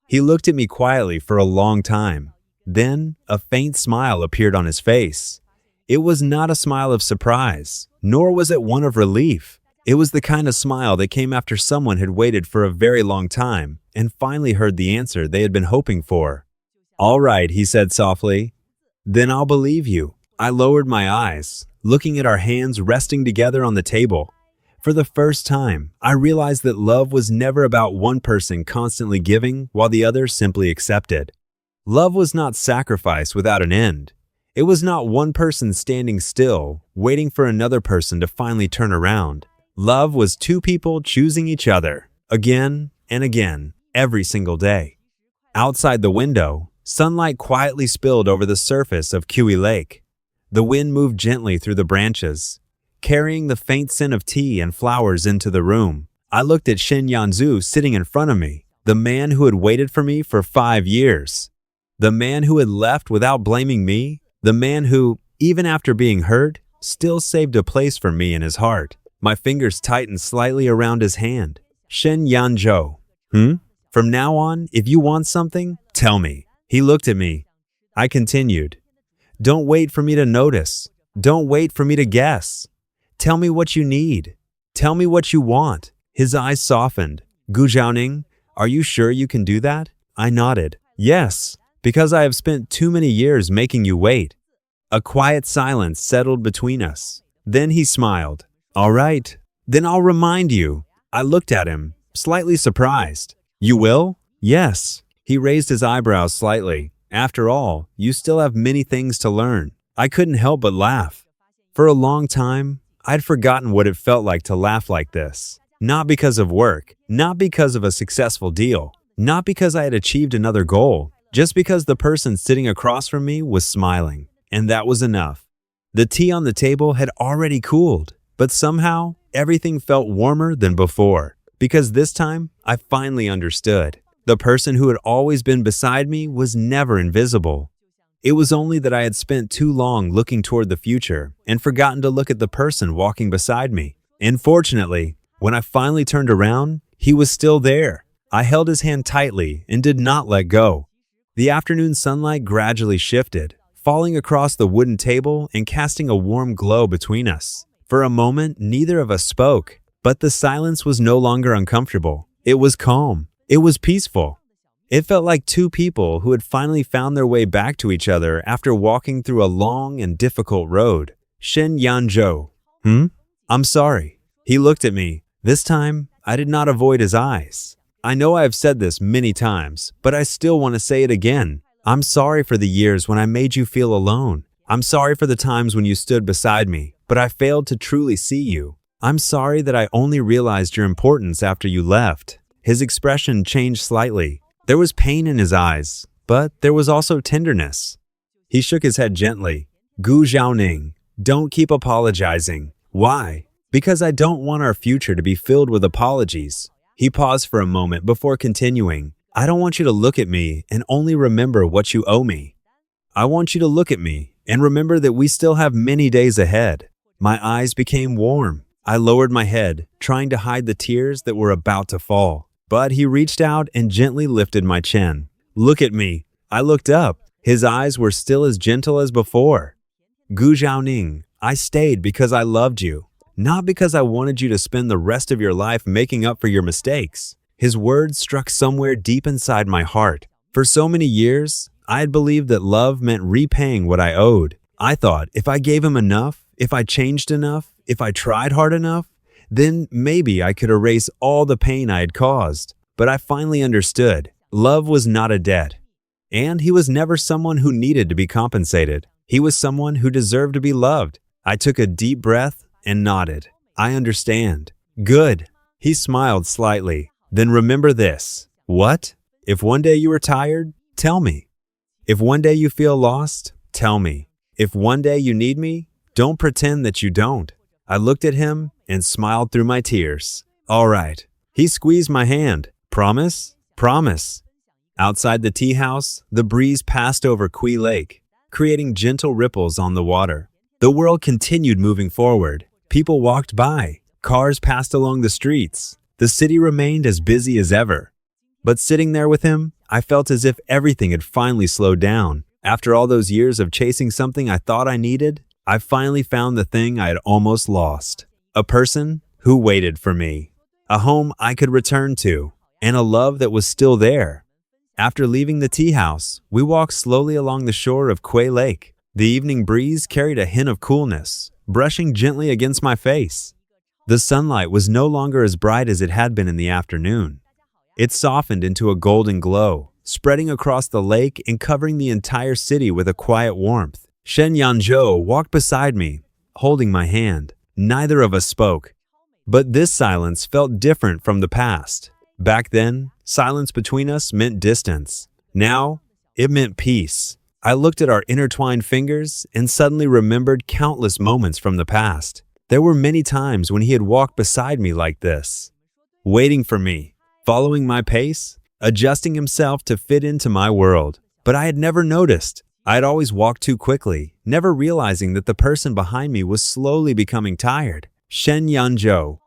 He looked at me quietly for a long time. Then, a faint smile appeared on his face. It was not a smile of surprise, nor was it one of relief. It was the kind of smile that came after someone had waited for a very long time and finally heard the answer they had been hoping for. "All right," he said softly. "Then I'll believe you." I lowered my eyes, looking at our hands resting together on the table. For the first time, I realized that love was never about one person constantly giving while the other simply accepted. Love was not sacrifice without an end. It was not one person standing still, waiting for another person to finally turn around. Love was two people choosing each other, again and again, every single day. Outside the window, sunlight quietly spilled over the surface of Kui Lake. The wind moved gently through the branches, carrying the faint scent of tea and flowers into the room. I looked at Shen Yanzu sitting in front of me, the man who had waited for me for 5 years. The man who had left without blaming me. The man who, even after being hurt, still saved a place for me in his heart. My fingers tightened slightly around his hand. "Shen Yanzhou. From now on, if you want something, tell me." He looked at me. I continued. "Don't wait for me to notice. Don't wait for me to guess. Tell me what you need. Tell me what you want." His eyes softened. "Gu Zhaoning, are you sure you can do that?" I nodded. "Yes, because I have spent too many years making you wait." A quiet silence settled between us. Then he smiled. "All right, then I'll remind you." I looked at him, slightly surprised. "You will?" "Yes." He raised his eyebrows slightly. "After all, you still have many things to learn." I couldn't help but laugh. For a long time, I'd forgotten what it felt like to laugh like this. Not because of work, not because of a successful deal, not because I had achieved another goal, just because the person sitting across from me was smiling. And that was enough. The tea on the table had already cooled, but somehow everything felt warmer than before. Because this time, I finally understood. The person who had always been beside me was never invisible. It was only that I had spent too long looking toward the future and forgotten to look at the person walking beside me. And fortunately, when I finally turned around, he was still there. I held his hand tightly and did not let go. The afternoon sunlight gradually shifted, falling across the wooden table and casting a warm glow between us. For a moment, neither of us spoke, but the silence was no longer uncomfortable. It was calm. It was peaceful. It felt like two people who had finally found their way back to each other after walking through a long and difficult road. "Shen Yanzhou. I'm sorry." He looked at me. This time, I did not avoid his eyes. "I know I have said this many times, but I still want to say it again. I'm sorry for the years when I made you feel alone. I'm sorry for the times when you stood beside me, but I failed to truly see you. I'm sorry that I only realized your importance after you left." His expression changed slightly. There was pain in his eyes, but there was also tenderness. He shook his head gently. "Gu Zhaoning, don't keep apologizing." "Why?" "Because I don't want our future to be filled with apologies." He paused for a moment before continuing. "I don't want you to look at me and only remember what you owe me. I want you to look at me and remember that we still have many days ahead." My eyes became warm. I lowered my head, trying to hide the tears that were about to fall. But he reached out and gently lifted my chin. "Look at me." I looked up. His eyes were still as gentle as before. "Gu Zhaoning, I stayed because I loved you, not because I wanted you to spend the rest of your life making up for your mistakes." His words struck somewhere deep inside my heart. For so many years, I had believed that love meant repaying what I owed. I thought if I gave him enough, if I changed enough, if I tried hard enough, then maybe I could erase all the pain I had caused. But I finally understood. Love was not a debt. And he was never someone who needed to be compensated. He was someone who deserved to be loved. I took a deep breath and nodded. "I understand." "Good." He smiled slightly. "Then remember this." "What?" "If one day you are tired, tell me. If one day you feel lost, tell me. If one day you need me, don't pretend that you don't." I looked at him and smiled through my tears. "All right." He squeezed my hand. "Promise?" "Promise." Outside the tea house, the breeze passed over Kui Lake, creating gentle ripples on the water. The world continued moving forward. People walked by. Cars passed along the streets. The city remained as busy as ever. But sitting there with him, I felt as if everything had finally slowed down. After all those years of chasing something I thought I needed, I finally found the thing I had almost lost. A person who waited for me, a home I could return to, and a love that was still there. After leaving the tea house, we walked slowly along the shore of Quay Lake. The evening breeze carried a hint of coolness, brushing gently against my face. The sunlight was no longer as bright as it had been in the afternoon. It softened into a golden glow, spreading across the lake and covering the entire city with a quiet warmth. Shen Yanzhou walked beside me, holding my hand. Neither of us spoke. But this silence felt different from the past. Back then, silence between us meant distance. Now, it meant peace. I looked at our intertwined fingers and suddenly remembered countless moments from the past. There were many times when he had walked beside me like this, waiting for me, following my pace, adjusting himself to fit into my world. But I had never noticed. I had always walked too quickly, never realizing that the person behind me was slowly becoming tired. Shen Yanzhou,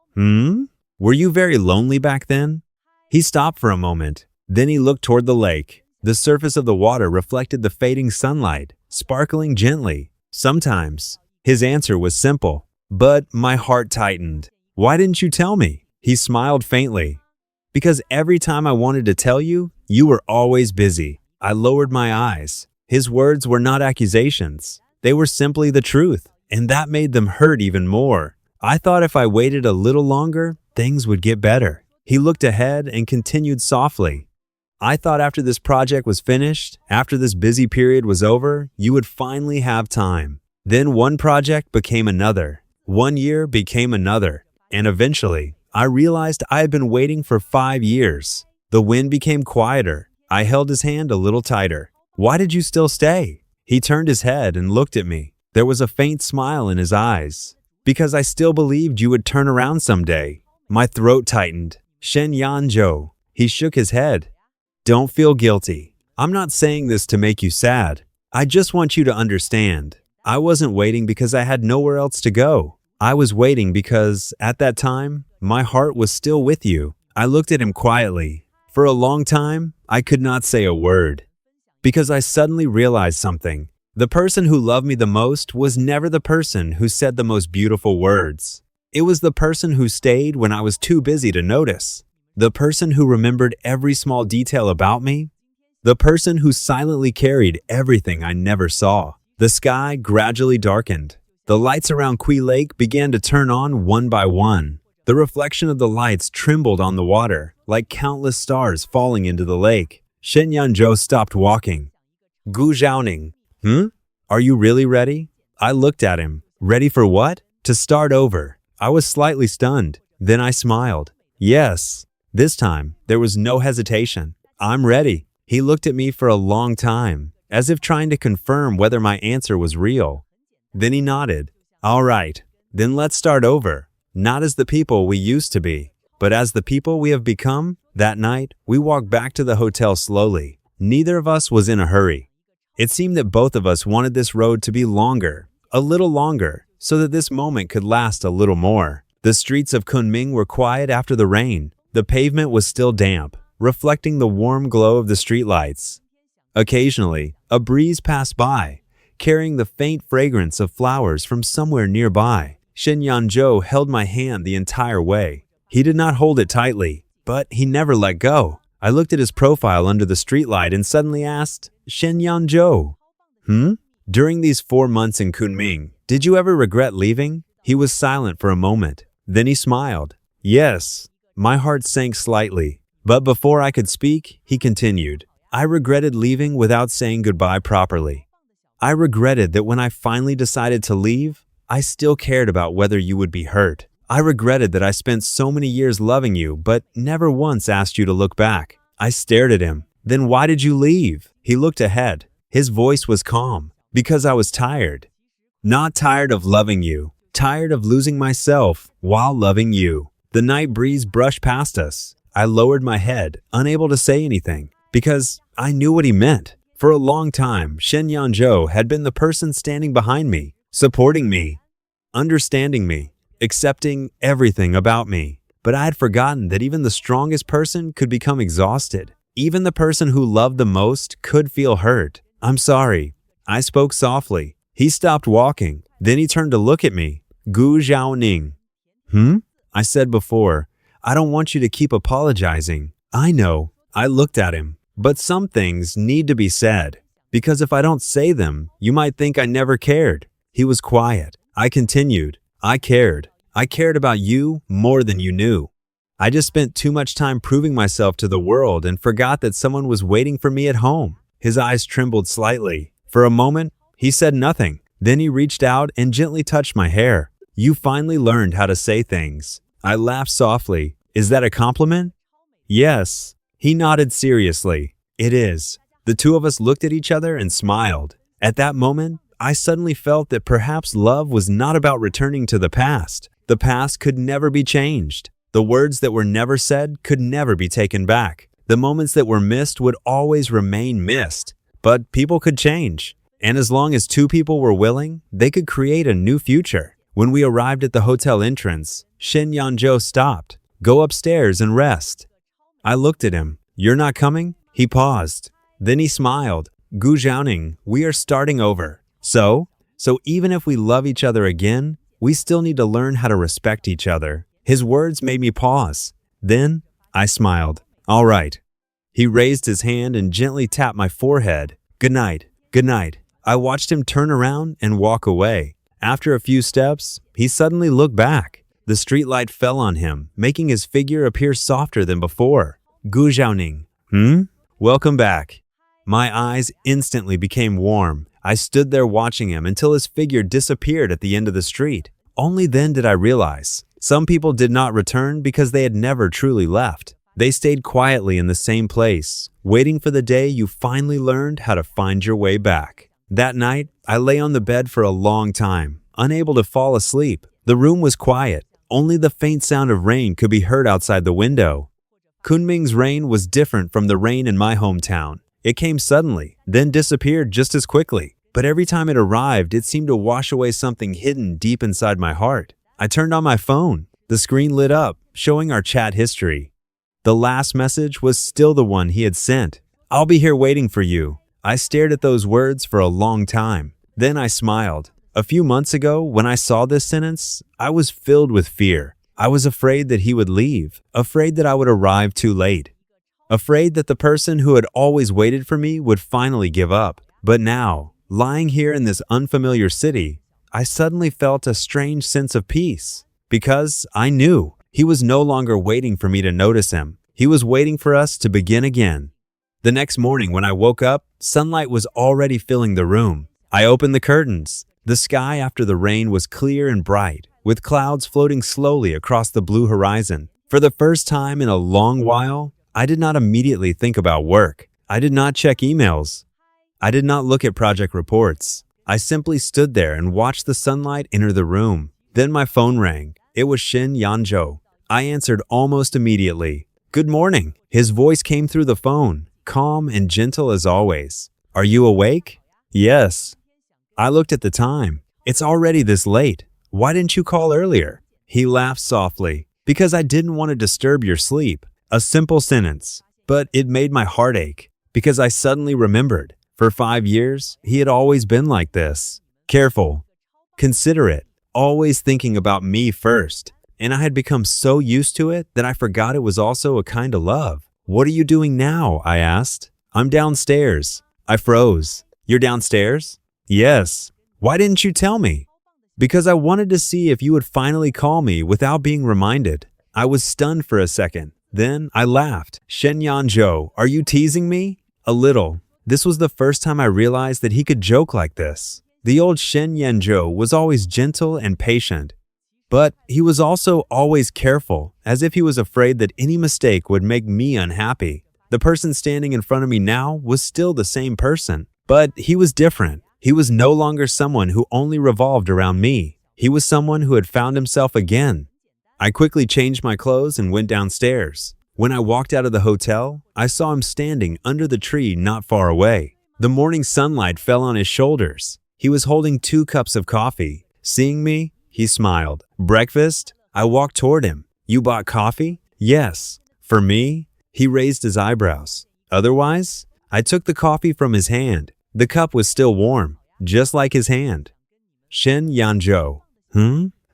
were you very lonely back then? He stopped for a moment. Then he looked toward the lake. The surface of the water reflected the fading sunlight, sparkling gently. Sometimes. His answer was simple, but my heart tightened. Why didn't you tell me? He smiled faintly. Because every time I wanted to tell you, you were always busy. I lowered my eyes. His words were not accusations. They were simply the truth, and that made them hurt even more. I thought if I waited a little longer, things would get better. He looked ahead and continued softly. I thought after this project was finished, after this busy period was over, you would finally have time. Then one project became another. 1 year became another. And eventually, I realized I had been waiting for 5 years. The wind became quieter. I held his hand a little tighter. Why did you still stay? He turned his head and looked at me. There was a faint smile in his eyes. Because I still believed you would turn around someday. My throat tightened. Shen Yanzhou. He shook his head. Don't feel guilty. I'm not saying this to make you sad. I just want you to understand. I wasn't waiting because I had nowhere else to go. I was waiting because, at that time, my heart was still with you. I looked at him quietly. For a long time, I could not say a word. Because I suddenly realized something. The person who loved me the most was never the person who said the most beautiful words. It was the person who stayed when I was too busy to notice. The person who remembered every small detail about me. The person who silently carried everything I never saw. The sky gradually darkened. The lights around Quay Lake began to turn on one by one. The reflection of the lights trembled on the water, like countless stars falling into the lake. Shen Yanzhou stopped walking. Gu Zhaoning, are you really ready? I looked at him. Ready for what? To start over. I was slightly stunned. Then I smiled. Yes. This time, there was no hesitation. I'm ready. He looked at me for a long time, as if trying to confirm whether my answer was real. Then he nodded. All right, then let's start over. Not as the people we used to be, but as the people we have become. That night, we walked back to the hotel slowly. Neither of us was in a hurry. It seemed that both of us wanted this road to be longer, a little longer, so that this moment could last a little more. The streets of Kunming were quiet after the rain. The pavement was still damp, reflecting the warm glow of the streetlights. Occasionally, a breeze passed by, carrying the faint fragrance of flowers from somewhere nearby. Shen Yanzhou held my hand the entire way. He did not hold it tightly, but he never let go. I looked at his profile under the streetlight and suddenly asked, Shen Yanzhou, During these 4 months in Kunming, did you ever regret leaving? He was silent for a moment. Then he smiled. Yes. My heart sank slightly. But before I could speak, he continued. I regretted leaving without saying goodbye properly. I regretted that when I finally decided to leave, I still cared about whether you would be hurt. I regretted that I spent so many years loving you, but never once asked you to look back. I stared at him. Then why did you leave? He looked ahead. His voice was calm. Because I was tired. Not tired of loving you. Tired of losing myself while loving you. The night breeze brushed past us. I lowered my head, unable to say anything, because I knew what he meant. For a long time, Shen Yanzhou had been the person standing behind me, supporting me, understanding me, accepting everything about me. But I had forgotten that even the strongest person could become exhausted. Even the person who loved the most could feel hurt. I'm sorry. I spoke softly. He stopped walking. Then he turned to look at me. Gu Zhaoning. I said before, I don't want you to keep apologizing. I know. I looked at him. But some things need to be said. Because if I don't say them, you might think I never cared. He was quiet. I continued. I cared. I cared about you more than you knew. I just spent too much time proving myself to the world and forgot that someone was waiting for me at home. His eyes trembled slightly. For a moment, he said nothing. Then he reached out and gently touched my hair. You finally learned how to say things. I laughed softly. Is that a compliment? Yes. He nodded seriously. It is. The two of us looked at each other and smiled. At that moment, I suddenly felt that perhaps love was not about returning to the past. The past could never be changed. The words that were never said could never be taken back. The moments that were missed would always remain missed. But people could change. And as long as two people were willing, they could create a new future. When we arrived at the hotel entrance, Shen Yanzhou stopped. Go upstairs and rest. I looked at him. You're not coming? He paused. Then he smiled. Gu Zhaoning, we are starting over. So even if we love each other again, we still need to learn how to respect each other. His words made me pause. Then I smiled. All right. He raised his hand and gently tapped my forehead. Good night. Good night. I watched him turn around and walk away. After a few steps, he suddenly looked back. The streetlight fell on him, making his figure appear softer than before. Gu Zhaoning. Welcome back. My eyes instantly became warm. I stood there watching him until his figure disappeared at the end of the street. Only then did I realize some people did not return because they had never truly left. They stayed quietly in the same place, waiting for the day you finally learned how to find your way back. That night, I lay on the bed for a long time, unable to fall asleep. The room was quiet. Only the faint sound of rain could be heard outside the window. Kunming's rain was different from the rain in my hometown. It came suddenly, then disappeared just as quickly. But every time it arrived, it seemed to wash away something hidden deep inside my heart. I turned on my phone. The screen lit up, showing our chat history. The last message was still the one he had sent. I'll be here waiting for you. I stared at those words for a long time. Then I smiled. A few months ago, when I saw this sentence, I was filled with fear. I was afraid that he would leave, afraid that I would arrive too late, afraid that the person who had always waited for me would finally give up. But now, lying here in this unfamiliar city, I suddenly felt a strange sense of peace, because I knew he was no longer waiting for me to notice him. He was waiting for us to begin again. The next morning when I woke up, sunlight was already filling the room. I opened the curtains. The sky after the rain was clear and bright, with clouds floating slowly across the blue horizon. For the first time in a long while, I did not immediately think about work. I did not check emails. I did not look at project reports. I simply stood there and watched the sunlight enter the room. Then my phone rang. It was Shen Yanzhou. I answered almost immediately. Good morning. His voice came through the phone, calm and gentle as always. Are you awake? Yes. I looked at the time. It's already this late. Why didn't you call earlier? He laughed softly. Because I didn't want to disturb your sleep. A simple sentence, but it made my heart ache. Because I suddenly remembered. For 5 years, he had always been like this. Careful, considerate, always thinking about me first. And I had become so used to it that I forgot it was also a kind of love. What are you doing now? I asked. I'm downstairs. I froze. You're downstairs? Yes. Why didn't you tell me? Because I wanted to see if you would finally call me without being reminded. I was stunned for a second. Then I laughed. Shen Yanzhou, are you teasing me? A little. This was the first time I realized that he could joke like this. The old Shen Yanzhou was always gentle and patient. But he was also always careful, as if he was afraid that any mistake would make me unhappy. The person standing in front of me now was still the same person, but he was different. He was no longer someone who only revolved around me. He was someone who had found himself again. I quickly changed my clothes and went downstairs. When I walked out of the hotel, I saw him standing under the tree not far away. The morning sunlight fell on his shoulders. He was holding 2 cups of coffee. Seeing me, he smiled. Breakfast? I walked toward him. You bought coffee? Yes. For me? He raised his eyebrows. Otherwise, I took the coffee from his hand. The cup was still warm, just like his hand. Shen Yanzhou.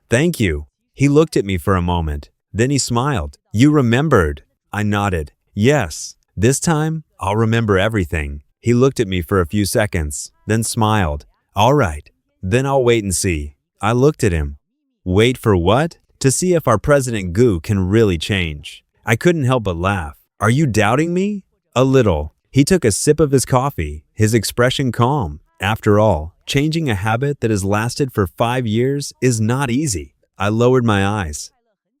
Thank you. He looked at me for a moment. Then he smiled. You remembered. I nodded. Yes. This time, I'll remember everything. He looked at me for a few seconds, then smiled. All right. Then I'll wait and see. I looked at him. Wait for what? To see if our President Gu can really change. I couldn't help but laugh. Are you doubting me? A little. He took a sip of his coffee, his expression calm. After all, changing a habit that has lasted for 5 years is not easy. I lowered my eyes.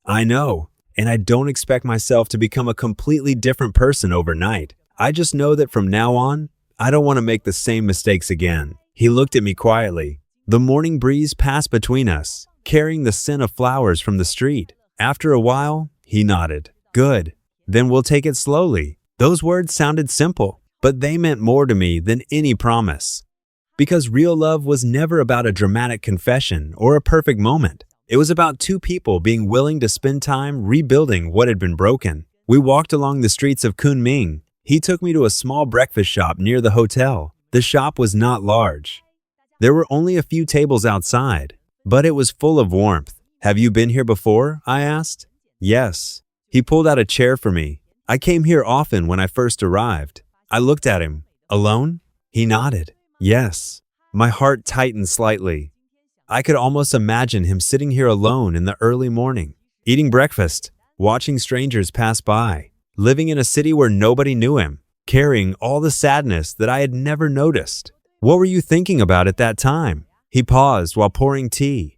I know, and I don't expect myself to become a completely different person overnight. I just know that from now on, I don't want to make the same mistakes again. He looked at me quietly. The morning breeze passed between us, carrying the scent of flowers from the street. After a while, he nodded. Good. Then we'll take it slowly. Those words sounded simple, but they meant more to me than any promise. Because real love was never about a dramatic confession or a perfect moment. It was about two people being willing to spend time rebuilding what had been broken. We walked along the streets of Kunming. He took me to a small breakfast shop near the hotel. The shop was not large. There were only a few tables outside, but it was full of warmth. Have you been here before? I asked. Yes. He pulled out a chair for me. I came here often when I first arrived. I looked at him. Alone? He nodded. Yes. My heart tightened slightly. I could almost imagine him sitting here alone in the early morning, eating breakfast, watching strangers pass by, living in a city where nobody knew him, carrying all the sadness that I had never noticed. What were you thinking about at that time? He paused while pouring tea.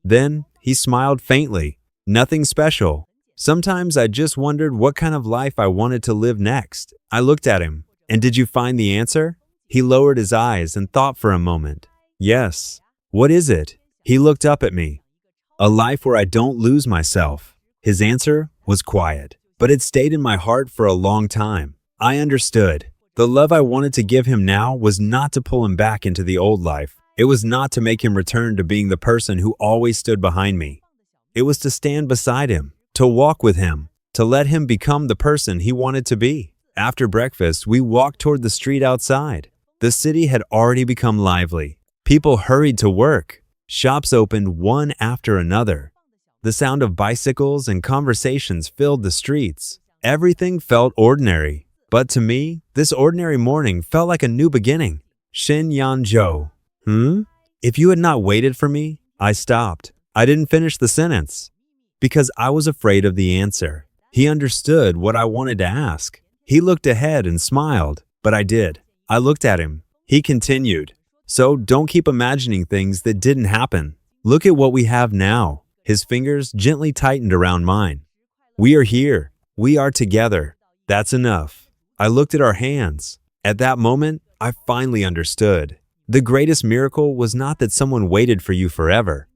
Then he smiled faintly. Nothing special. Sometimes I just wondered what kind of life I wanted to live next. I looked at him. And did you find the answer? He lowered his eyes and thought for a moment. Yes. What is it? He looked up at me. A life where I don't lose myself. His answer was quiet, but it stayed in my heart for a long time. I understood. The love I wanted to give him now was not to pull him back into the old life. It was not to make him return to being the person who always stood behind me. It was to stand beside him, to walk with him, to let him become the person he wanted to be. After breakfast, we walked toward the street outside. The city had already become lively. People hurried to work. Shops opened one after another. The sound of bicycles and conversations filled the streets. Everything felt ordinary. But to me, this ordinary morning felt like a new beginning. Shen Yanzhou. If you had not waited for me, I stopped. I didn't finish the sentence. Because I was afraid of the answer. He understood what I wanted to ask. He looked ahead and smiled, but I did. I looked at him. He continued. So don't keep imagining things that didn't happen. Look at what we have now. His fingers gently tightened around mine. We are here. We are together. That's enough. I looked at our hands. At that moment, I finally understood. The greatest miracle was not that someone waited for you forever.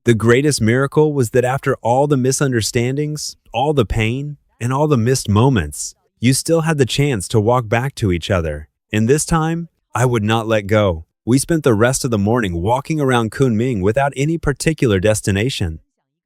The greatest miracle was that after all the misunderstandings, all the pain, and all the missed moments, you still had the chance to walk back to each other. And this time, I would not let go. We spent the rest of the morning walking around Kunming without any particular destination.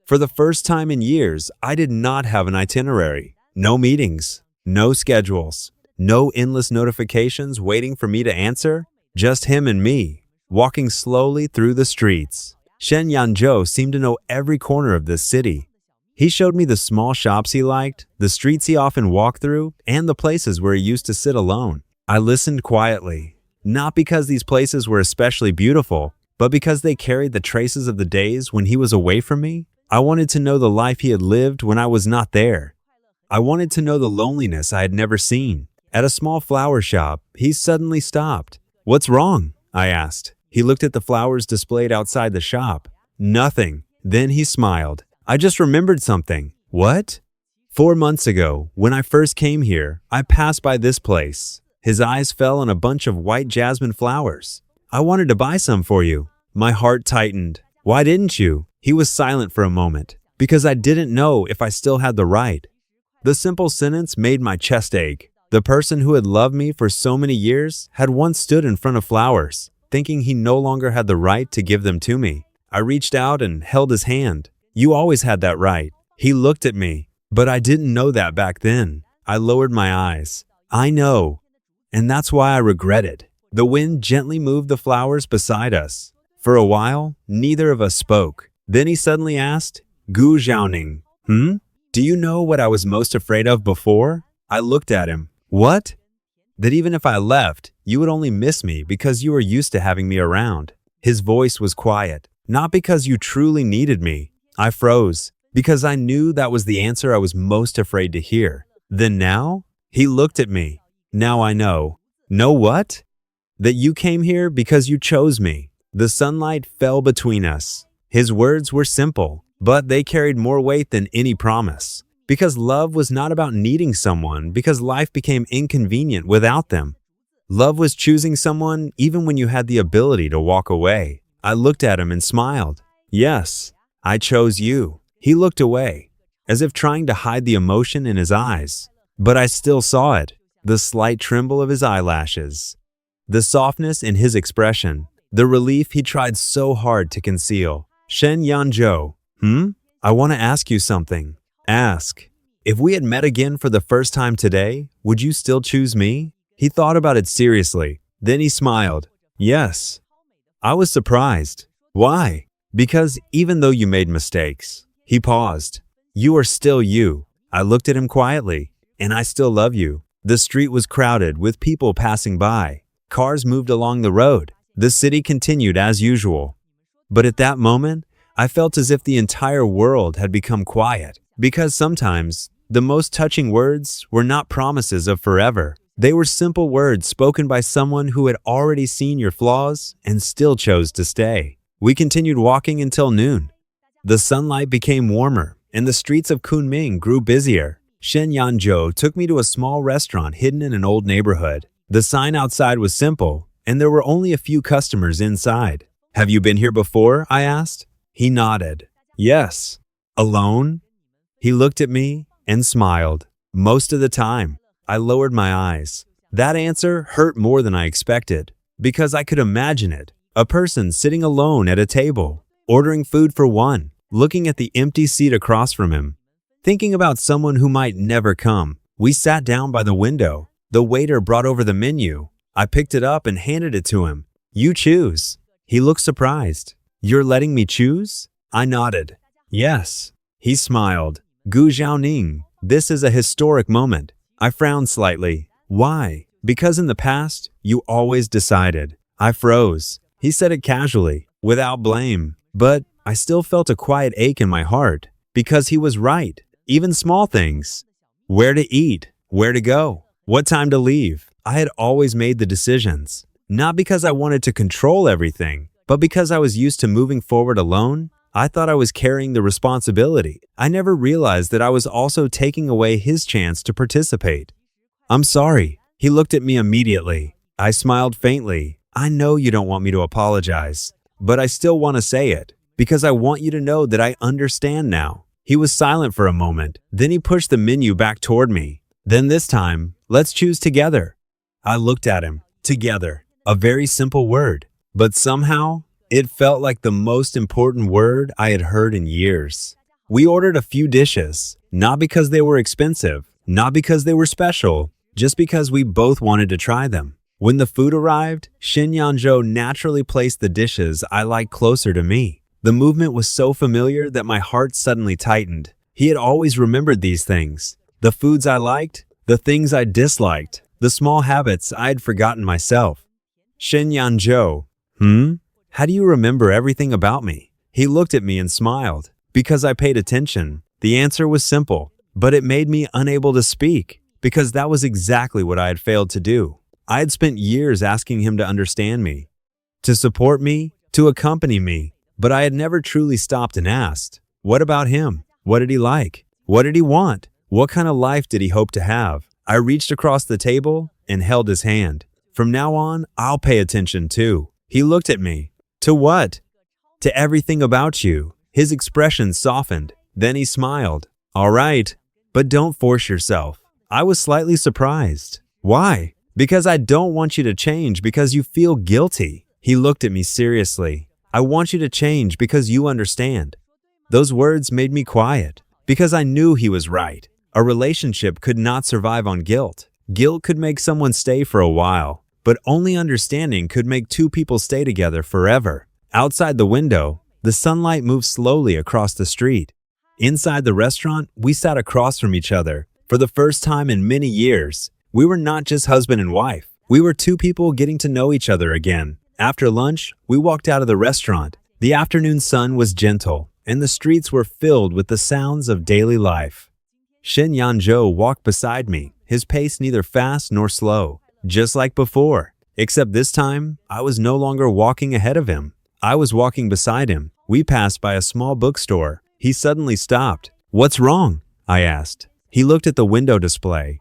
For the first time in years, I did not have an itinerary. No meetings, no schedules, no endless notifications waiting for me to answer. Just him and me, walking slowly through the streets. Shen Yanzhou seemed to know every corner of this city. He showed me the small shops he liked, the streets he often walked through, and the places where he used to sit alone. I listened quietly, not because these places were especially beautiful, but because they carried the traces of the days when he was away from me. I wanted to know the life he had lived when I was not there. I wanted to know the loneliness I had never seen. At a small flower shop, he suddenly stopped. What's wrong? I asked. He looked at the flowers displayed outside the shop. Nothing. Then he smiled. I just remembered something. What? 4 months ago, when I first came here, I passed by this place. His eyes fell on a bunch of white jasmine flowers. I wanted to buy some for you. My heart tightened. Why didn't you? He was silent for a moment. Because I didn't know if I still had the right. The simple sentence made my chest ache. The person who had loved me for so many years had once stood in front of flowers, thinking he no longer had the right to give them to me. I reached out and held his hand. You always had that right. He looked at me, but I didn't know that back then. I lowered my eyes. I know, and that's why I regret it. The wind gently moved the flowers beside us. For a while, neither of us spoke. Then he suddenly asked, Gu Zhaoning, Do you know what I was most afraid of before? I looked at him. What? That even if I left, you would only miss me because you were used to having me around. His voice was quiet, not because you truly needed me. I froze, because I knew that was the answer I was most afraid to hear. Then now? He looked at me. Now I know. Know what? That you came here because you chose me. The sunlight fell between us. His words were simple, but they carried more weight than any promise. Because love was not about needing someone, because life became inconvenient without them. Love was choosing someone even when you had the ability to walk away. I looked at him and smiled. Yes, I chose you. He looked away, as if trying to hide the emotion in his eyes. But I still saw it, the slight tremble of his eyelashes, the softness in his expression, the relief he tried so hard to conceal. Shen Yanzhou, I want to ask you something. Ask. If we had met again for the first time today, would you still choose me? He thought about it seriously. Then he smiled. Yes. I was surprised. Why? Because even though you made mistakes, he paused. You are still you. I looked at him quietly. And I still love you. The street was crowded with people passing by. Cars moved along the road. The city continued as usual. But at that moment, I felt as if the entire world had become quiet. Because sometimes, the most touching words were not promises of forever. They were simple words spoken by someone who had already seen your flaws and still chose to stay. We continued walking until noon. The sunlight became warmer, and the streets of Kunming grew busier. Shen Yanzhou took me to a small restaurant hidden in an old neighborhood. The sign outside was simple, and there were only a few customers inside. Have you been here before? I asked. He nodded. Yes. Alone? He looked at me and smiled. Most of the time. I lowered my eyes. That answer hurt more than I expected, because I could imagine it. A person sitting alone at a table, ordering food for one, looking at the empty seat across from him, thinking about someone who might never come. We sat down by the window. The waiter brought over the menu. I picked it up and handed it to him. You choose. He looked surprised. You're letting me choose? I nodded. Yes. He smiled. Gu Zhaoning, this is a historic moment. I frowned slightly. Why? Because in the past, you always decided. I froze. He said it casually, without blame. But I still felt a quiet ache in my heart. Because he was right. Even small things. Where to eat, where to go, what time to leave. I had always made the decisions. Not because I wanted to control everything, but because I was used to moving forward alone. I thought I was carrying the responsibility. I never realized that I was also taking away his chance to participate. I'm sorry. He looked at me immediately. I smiled faintly. I know you don't want me to apologize, but I still want to say it, because I want you to know that I understand now. He was silent for a moment. Then he pushed the menu back toward me. Then this time, let's choose together. I looked at him. Together. A very simple word. But somehow, it felt like the most important word I had heard in years. We ordered a few dishes, not because they were expensive, not because they were special, just because we both wanted to try them. When the food arrived, Shen Yanzhou naturally placed the dishes I liked closer to me. The movement was so familiar that my heart suddenly tightened. He had always remembered these things. The foods I liked, the things I disliked, the small habits I had forgotten myself. Shen Yanzhou, How do you remember everything about me? He looked at me and smiled. Because I paid attention. The answer was simple, but it made me unable to speak, because that was exactly what I had failed to do. I had spent years asking him to understand me, to support me, to accompany me, but I had never truly stopped and asked, what about him? What did he like? What did he want? What kind of life did he hope to have? I reached across the table and held his hand. From now on, I'll pay attention too. He looked at me. To what? To everything about you. His expression softened. Then he smiled. All right, but don't force yourself. I was slightly surprised. Why? Because I don't want you to change because you feel guilty. He looked at me seriously. I want you to change because you understand. Those words made me quiet because I knew he was right. A relationship could not survive on guilt. Guilt could make someone stay for a while, but only understanding could make two people stay together forever. Outside the window, the sunlight moved slowly across the street. Inside the restaurant, we sat across from each other. For the first time in many years, we were not just husband and wife. We were two people getting to know each other again. After lunch, we walked out of the restaurant. The afternoon sun was gentle, and the streets were filled with the sounds of daily life. Shen Yanzhou walked beside me, his pace neither fast nor slow, just like before. Except this time, I was no longer walking ahead of him. I was walking beside him. We passed by a small bookstore. He suddenly stopped. "What's wrong?" I asked. He looked at the window display.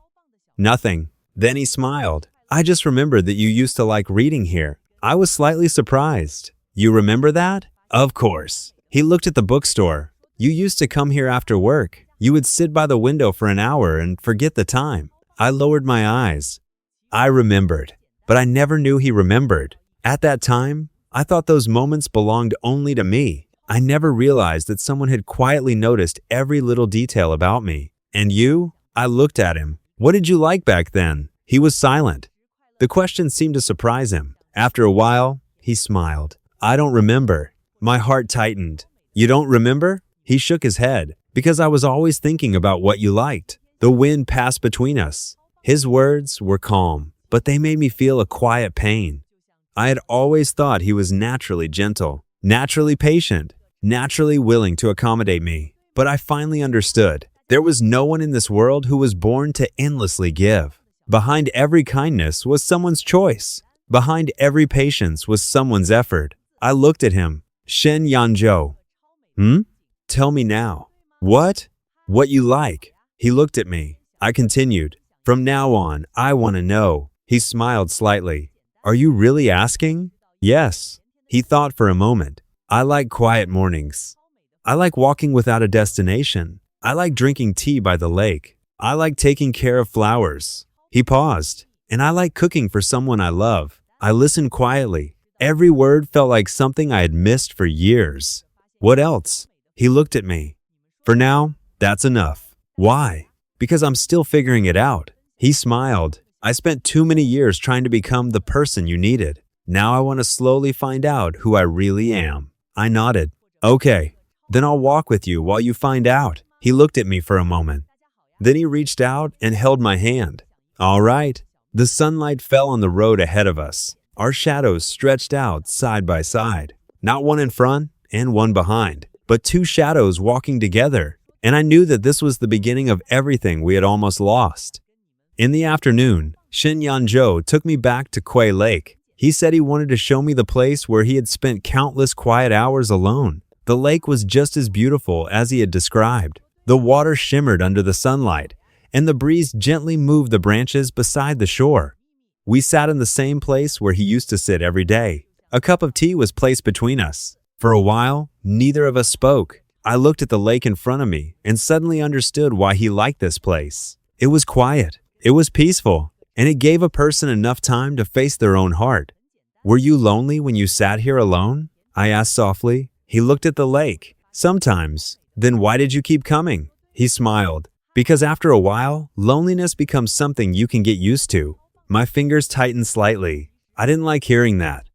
"Nothing." Then he smiled. "I just remembered that you used to like reading here." I was slightly surprised. "You remember that?" "Of course." He looked at the bookstore. "You used to come here after work. You would sit by the window for an hour and forget the time." I lowered my eyes. I remembered, but I never knew he remembered. At that time, I thought those moments belonged only to me. I never realized that someone had quietly noticed every little detail about me. "And you?" I looked at him. "What did you like back then?" He was silent. The question seemed to surprise him. After a while, he smiled. "I don't remember." My heart tightened. "You don't remember?" He shook his head. "Because I was always thinking about what you liked." The wind passed between us. His words were calm, but they made me feel a quiet pain. I had always thought he was naturally gentle, naturally patient, naturally willing to accommodate me. But I finally understood. There was no one in this world who was born to endlessly give. Behind every kindness was someone's choice. Behind every patience was someone's effort. I looked at him. "Shen Yanzhou." "Tell me now." "What?" "What you like." He looked at me. I continued. "From now on, I want to know." He smiled slightly. "Are you really asking?" "Yes." He thought for a moment. "I like quiet mornings. I like walking without a destination. I like drinking tea by the lake. I like taking care of flowers." He paused. "And I like cooking for someone I love." I listened quietly. Every word felt like something I had missed for years. "What else?" He looked at me. "For now, that's enough." "Why?" "Because I'm still figuring it out." He smiled. "I spent too many years trying to become the person you needed. Now I want to slowly find out who I really am." I nodded. "Okay, then I'll walk with you while you find out." He looked at me for a moment. Then he reached out and held my hand. "All right." The sunlight fell on the road ahead of us. Our shadows stretched out side by side. Not one in front and one behind, but two shadows walking together. And I knew that this was the beginning of everything we had almost lost. In the afternoon, Shen Yanzhou took me back to Kuei Lake. He said he wanted to show me the place where he had spent countless quiet hours alone. The lake was just as beautiful as he had described. The water shimmered under the sunlight, and the breeze gently moved the branches beside the shore. We sat in the same place where he used to sit every day. A cup of tea was placed between us. For a while, neither of us spoke. I looked at the lake in front of me and suddenly understood why he liked this place. It was quiet, it was peaceful, and it gave a person enough time to face their own heart. "Were you lonely when you sat here alone?" I asked softly. He looked at the lake. "Sometimes." "Then why did you keep coming?" He smiled. "Because after a while, loneliness becomes something you can get used to." My fingers tightened slightly. I didn't like hearing that.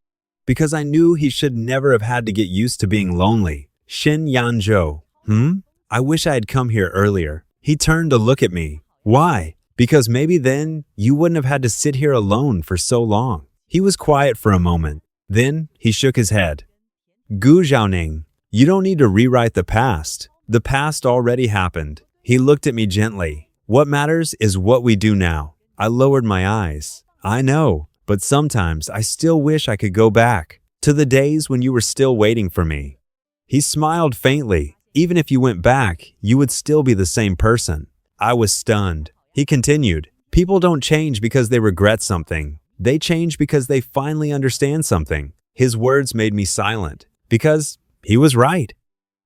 Because I knew he should never have had to get used to being lonely. Shen Yanzhou. I wish I had come here earlier." He turned to look at me. "Why?" "Because maybe then you wouldn't have had to sit here alone for so long." He was quiet for a moment. Then he shook his head. "Gu Zhaoning, you don't need to rewrite the past. The past already happened." He looked at me gently. "What matters is what we do now." I lowered my eyes. "I know, but sometimes I still wish I could go back to the days when you were still waiting for me." He smiled faintly. "Even if you went back, you would still be the same person." I was stunned. He continued, "People don't change because they regret something. They change because they finally understand something." His words made me silent, because he was right.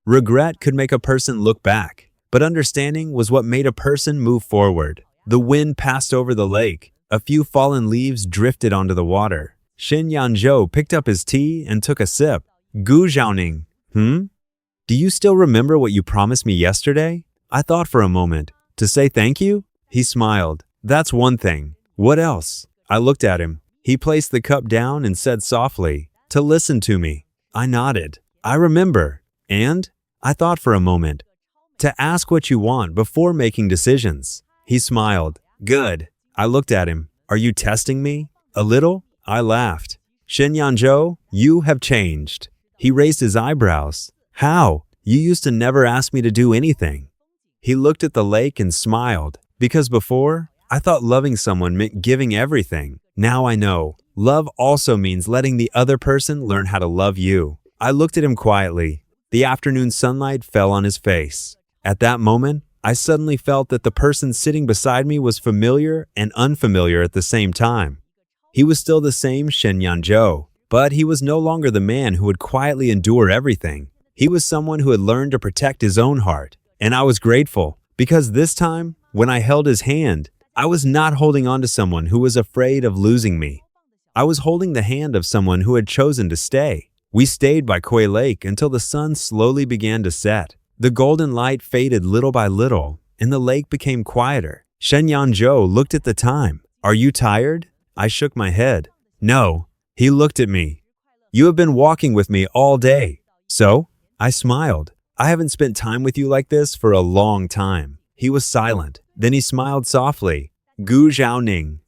Regret could make a person look back, but understanding was what made a person move forward. The wind passed over the lake. A few fallen leaves drifted onto the water. Shen Yanzhou picked up his tea and took a sip. "Gu Zhaoning, do you still remember what you promised me yesterday?" I thought for a moment. "To say thank you?" He smiled. "That's one thing. What else? I looked at him. He placed the cup down and said softly, "To listen to me." I nodded. "I remember." And? I thought for a moment. "To ask what you want before making decisions." He smiled. "Good." I looked at him. "Are you testing me?" "A little." I laughed. "Shen Yanzhou, you have changed." He raised his eyebrows. "How? You used to never ask me to do anything." He looked at the lake and smiled. "Because before, I thought loving someone meant giving everything. Now I know. Love also means letting the other person learn how to love you." I looked at him quietly. The afternoon sunlight fell on his face. At that moment, I suddenly felt that the person sitting beside me was familiar and unfamiliar at the same time. He was still the same Shen Yanzhou, but he was no longer the man who would quietly endure everything. He was someone who had learned to protect his own heart. And I was grateful, because this time, when I held his hand, I was not holding on to someone who was afraid of losing me. I was holding the hand of someone who had chosen to stay. We stayed by Kui Lake until the sun slowly began to set. The golden light faded little by little, and the lake became quieter. Shen Yanzhou looked at the time. "Are you tired?" I shook my head. "No." He looked at me. "You have been walking with me all day." "So?" I smiled. "I haven't spent time with you like this for a long time." He was silent. Then he smiled softly. "Gu Zhaoning.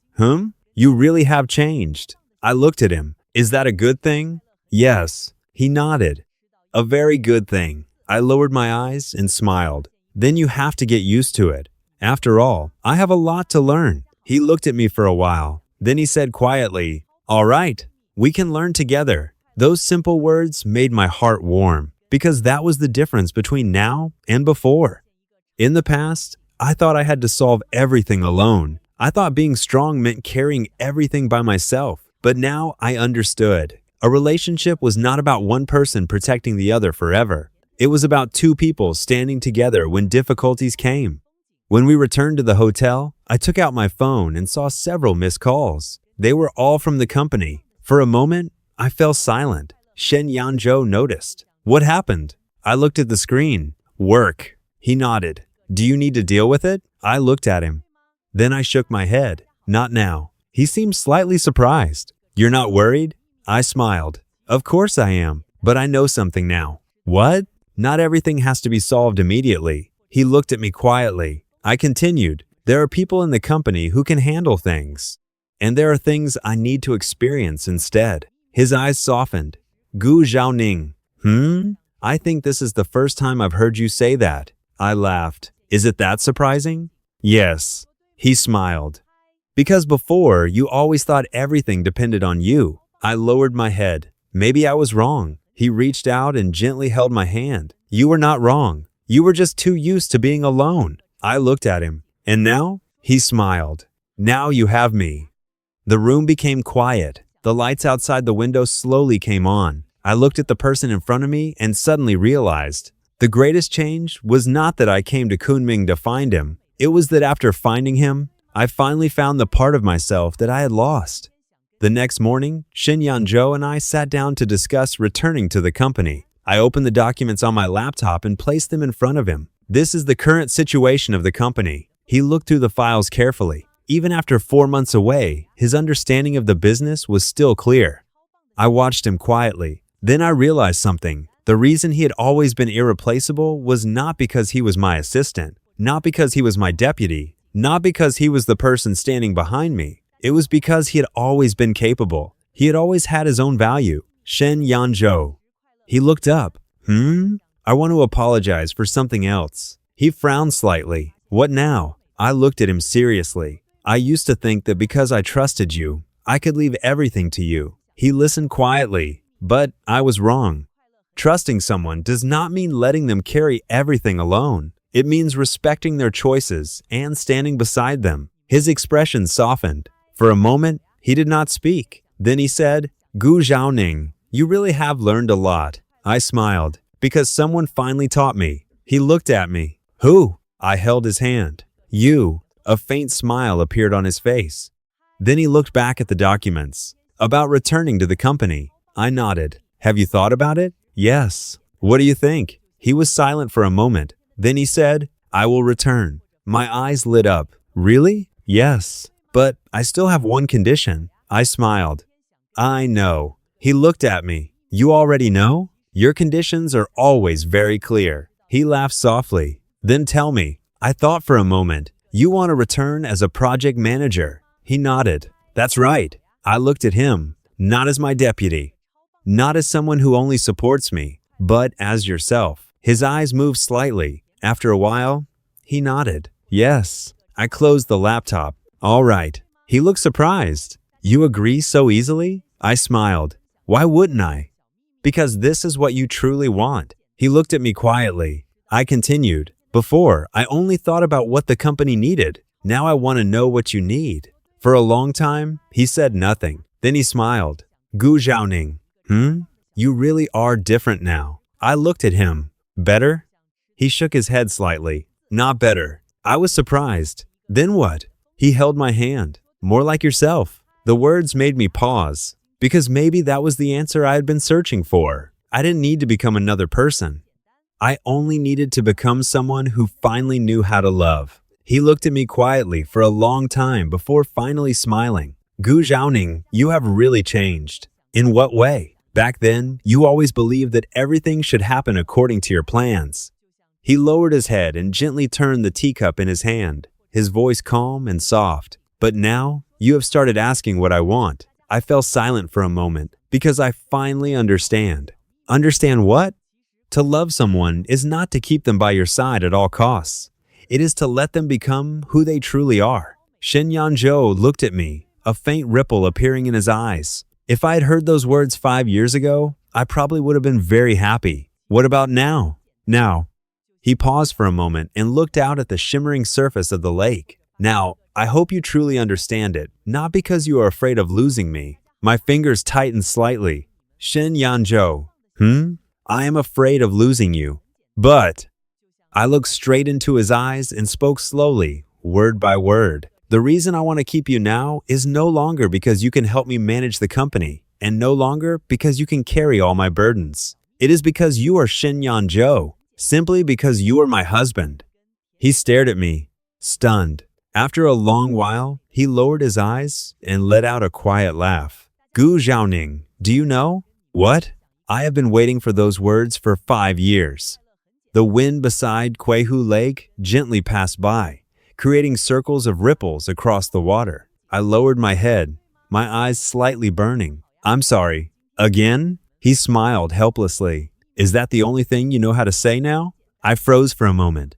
You really have changed." I looked at him. "Is that a good thing?" "Yes." He nodded. "A very good thing." I lowered my eyes and smiled. "Then you have to get used to it. After all, I have a lot to learn." He looked at me for a while. Then he said quietly, "All right, we can learn together." Those simple words made my heart warm, because that was the difference between now and before. In the past, I thought I had to solve everything alone. I thought being strong meant carrying everything by myself. But now I understood. A relationship was not about one person protecting the other forever. It was about two people standing together when difficulties came. When we returned to the hotel, I took out my phone and saw several missed calls. They were all from the company. For a moment, I fell silent. Shen Yanzhou noticed. "What happened?" I looked at the screen. "Work." He nodded. "Do you need to deal with it?" I looked at him. Then I shook my head. "Not now." He seemed slightly surprised. "You're not worried?" I smiled. "Of course I am, but I know something now." "What?" "Not everything has to be solved immediately." He looked at me quietly. I continued. "There are people in the company who can handle things. And there are things I need to experience instead." His eyes softened. "Gu Zhaoning. I think this is the first time I've heard you say that." I laughed. "Is it that surprising?" "Yes." He smiled. "Because before, you always thought everything depended on you." I lowered my head. Maybe I was wrong. He reached out and gently held my hand. "You were not wrong. You were just too used to being alone." I looked at him. "And now?" He smiled. "Now you have me." The room became quiet. The lights outside the window slowly came on. I looked at the person in front of me and suddenly realized the greatest change was not that I came to Kunming to find him. It was that after finding him, I finally found the part of myself that I had lost. The next morning, Shen Yanzhou and I sat down to discuss returning to the company. I opened the documents on my laptop and placed them in front of him. "This is the current situation of the company." He looked through the files carefully. Even after 4 months away, his understanding of the business was still clear. I watched him quietly. Then I realized something. The reason he had always been irreplaceable was not because he was my assistant, not because he was my deputy, not because he was the person standing behind me. It was because he had always been capable. He had always had his own value. Shen Yanzhou. He looked up. I want to apologize for something else." He frowned slightly. "What now?" I looked at him seriously. "I used to think that because I trusted you, I could leave everything to you." He listened quietly. "But I was wrong. Trusting someone does not mean letting them carry everything alone. It means respecting their choices and standing beside them." His expression softened. For a moment, he did not speak. Then he said, "Gu Zhaoning, you really have learned a lot." I smiled. "Because someone finally taught me." He looked at me. "Who?" I held his hand. "You." A faint smile appeared on his face. Then he looked back at the documents. "About returning to the company." I nodded. "Have you thought about it?" "Yes." "What do you think?" He was silent for a moment. Then he said, "I will return." My eyes lit up. "Really?" "Yes." But I still have one condition. I smiled. I know. He looked at me. You already know? Your conditions are always very clear. He laughed softly. Then tell me. I thought for a moment. You want to return as a project manager. He nodded. That's right. I looked at him. Not as my deputy. Not as someone who only supports me, but as yourself. His eyes moved slightly. After a while, he nodded. Yes. I closed the laptop. All right. He looked surprised. You agree so easily? I smiled. Why wouldn't I? Because this is what you truly want. He looked at me quietly. I continued. Before, I only thought about what the company needed. Now I want to know what you need. For a long time, he said nothing. Then he smiled. Gu Zhaoning. You really are different now. I looked at him. Better? He shook his head slightly. Not better. I was surprised. Then what? He held my hand. More like yourself. The words made me pause. Because maybe that was the answer I had been searching for. I didn't need to become another person. I only needed to become someone who finally knew how to love. He looked at me quietly for a long time before finally smiling. Gu Zhaoning, you have really changed. In what way? Back then, you always believed that everything should happen according to your plans. He lowered his head and gently turned the teacup in his hand, his voice calm and soft. But now, you have started asking what I want. I fell silent for a moment because I finally understand. Understand what? To love someone is not to keep them by your side at all costs. It is to let them become who they truly are. Shen Yanzhou looked at me, a faint ripple appearing in his eyes. If I had heard those words 5 years ago, I probably would have been very happy. What about now? Now. He paused for a moment and looked out at the shimmering surface of the lake. Now, I hope you truly understand it, not because you are afraid of losing me. My fingers tightened slightly. Shen Yanzhou. I am afraid of losing you. But I looked straight into his eyes and spoke slowly, word by word. The reason I want to keep you now is no longer because you can help me manage the company, and no longer because you can carry all my burdens. It is because you are Shen Yanzhou, simply because you are my husband. He stared at me, stunned. After a long while, he lowered his eyes and let out a quiet laugh. Gu Zhaoning, do you know? What? I have been waiting for those words for 5 years. The wind beside Kuihu Lake gently passed by, creating circles of ripples across the water. I lowered my head, my eyes slightly burning. I'm sorry. Again? He smiled helplessly. Is that the only thing you know how to say now? I froze for a moment.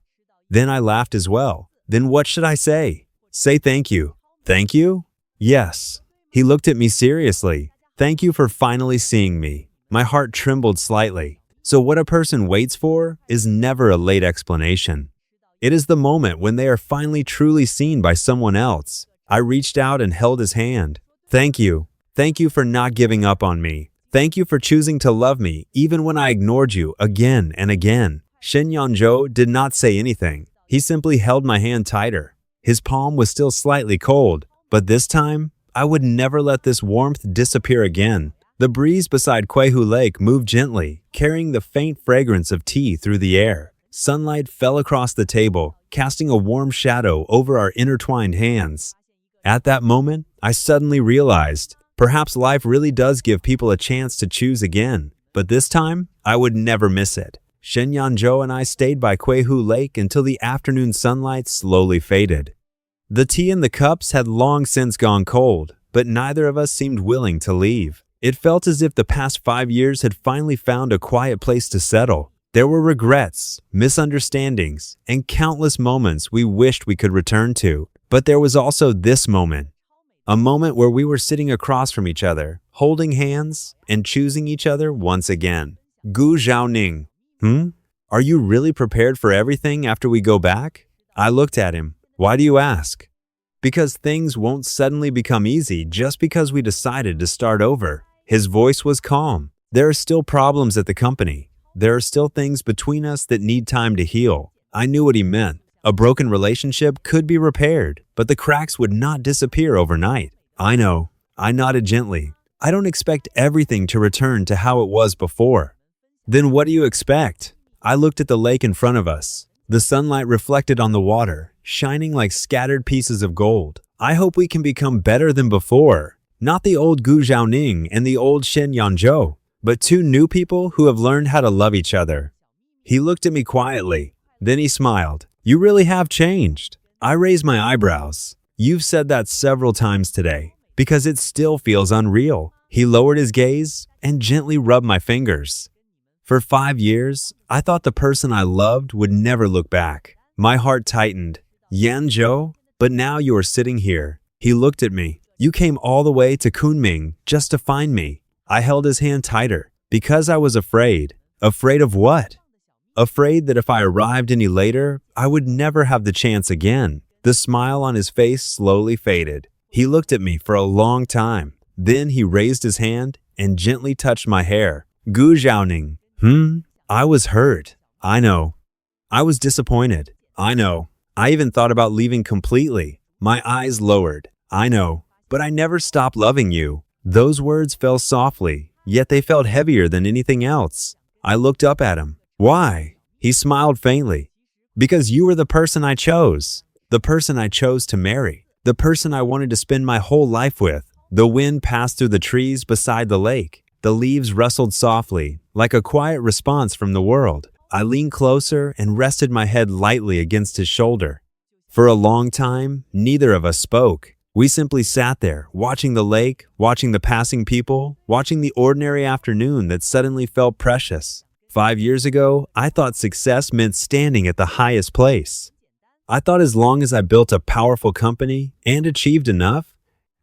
Then I laughed as well. Then what should I say? Say thank you. Thank you? Yes. He looked at me seriously. Thank you for finally seeing me. My heart trembled slightly. So what a person waits for is never a late explanation. It is the moment when they are finally truly seen by someone else. I reached out and held his hand. Thank you. Thank you for not giving up on me. Thank you for choosing to love me even when I ignored you again and again. Shen Yanzhou did not say anything. He simply held my hand tighter. His palm was still slightly cold, but this time, I would never let this warmth disappear again. The breeze beside Kuihu Lake moved gently, carrying the faint fragrance of tea through the air. Sunlight fell across the table, casting a warm shadow over our intertwined hands. At that moment, I suddenly realized, perhaps life really does give people a chance to choose again, but this time, I would never miss it. Shen Yanzhou and I stayed by Kuihu Lake until the afternoon sunlight slowly faded. The tea in the cups had long since gone cold, but neither of us seemed willing to leave. It felt as if the past 5 years had finally found a quiet place to settle. There were regrets, misunderstandings, and countless moments we wished we could return to. But there was also this moment. A moment where we were sitting across from each other, holding hands, and choosing each other once again. Gu Zhaoning. Are you really prepared for everything after we go back? I looked at him. Why do you ask? Because things won't suddenly become easy just because we decided to start over. His voice was calm. There are still problems at the company. There are still things between us that need time to heal. I knew what he meant. A broken relationship could be repaired, but the cracks would not disappear overnight. I know. I nodded gently. I don't expect everything to return to how it was before. Then what do you expect? I looked at the lake in front of us. The sunlight reflected on the water, shining like scattered pieces of gold. I hope we can become better than before. Not the old Gu Zhaoning and the old Shen Yanzhou, but two new people who have learned how to love each other. He looked at me quietly. Then he smiled. You really have changed. I raised my eyebrows. You've said that several times today, because it still feels unreal. He lowered his gaze and gently rubbed my fingers. For 5 years, I thought the person I loved would never look back. My heart tightened. Yanzhou, but now you are sitting here. He looked at me. You came all the way to Kunming just to find me. I held his hand tighter because I was afraid. Afraid of what? Afraid that if I arrived any later, I would never have the chance again. The smile on his face slowly faded. He looked at me for a long time. Then he raised his hand and gently touched my hair. Gu Zhaoning. I was hurt. I know. I was disappointed. I know. I even thought about leaving completely. My eyes lowered. I know. But I never stopped loving you. Those words fell softly, yet they felt heavier than anything else. I looked up at him. Why? He smiled faintly. Because you were the person I chose. The person I chose to marry. The person I wanted to spend my whole life with. The wind passed through the trees beside the lake. The leaves rustled softly, like a quiet response from the world. I leaned closer and rested my head lightly against his shoulder. For a long time, neither of us spoke. We simply sat there, watching the lake, watching the passing people, watching the ordinary afternoon that suddenly felt precious. 5 years ago, I thought success meant standing at the highest place. I thought as long as I built a powerful company and achieved enough,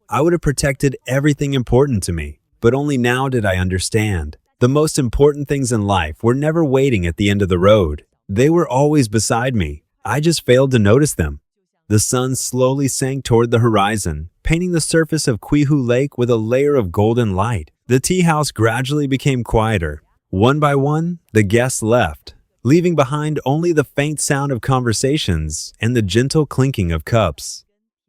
I would have protected everything important to me. But only now did I understand. The most important things in life were never waiting at the end of the road. They were always beside me. I just failed to notice them. The sun slowly sank toward the horizon, painting the surface of Qihu Lake with a layer of golden light. The tea house gradually became quieter. One by one, the guests left, leaving behind only the faint sound of conversations and the gentle clinking of cups.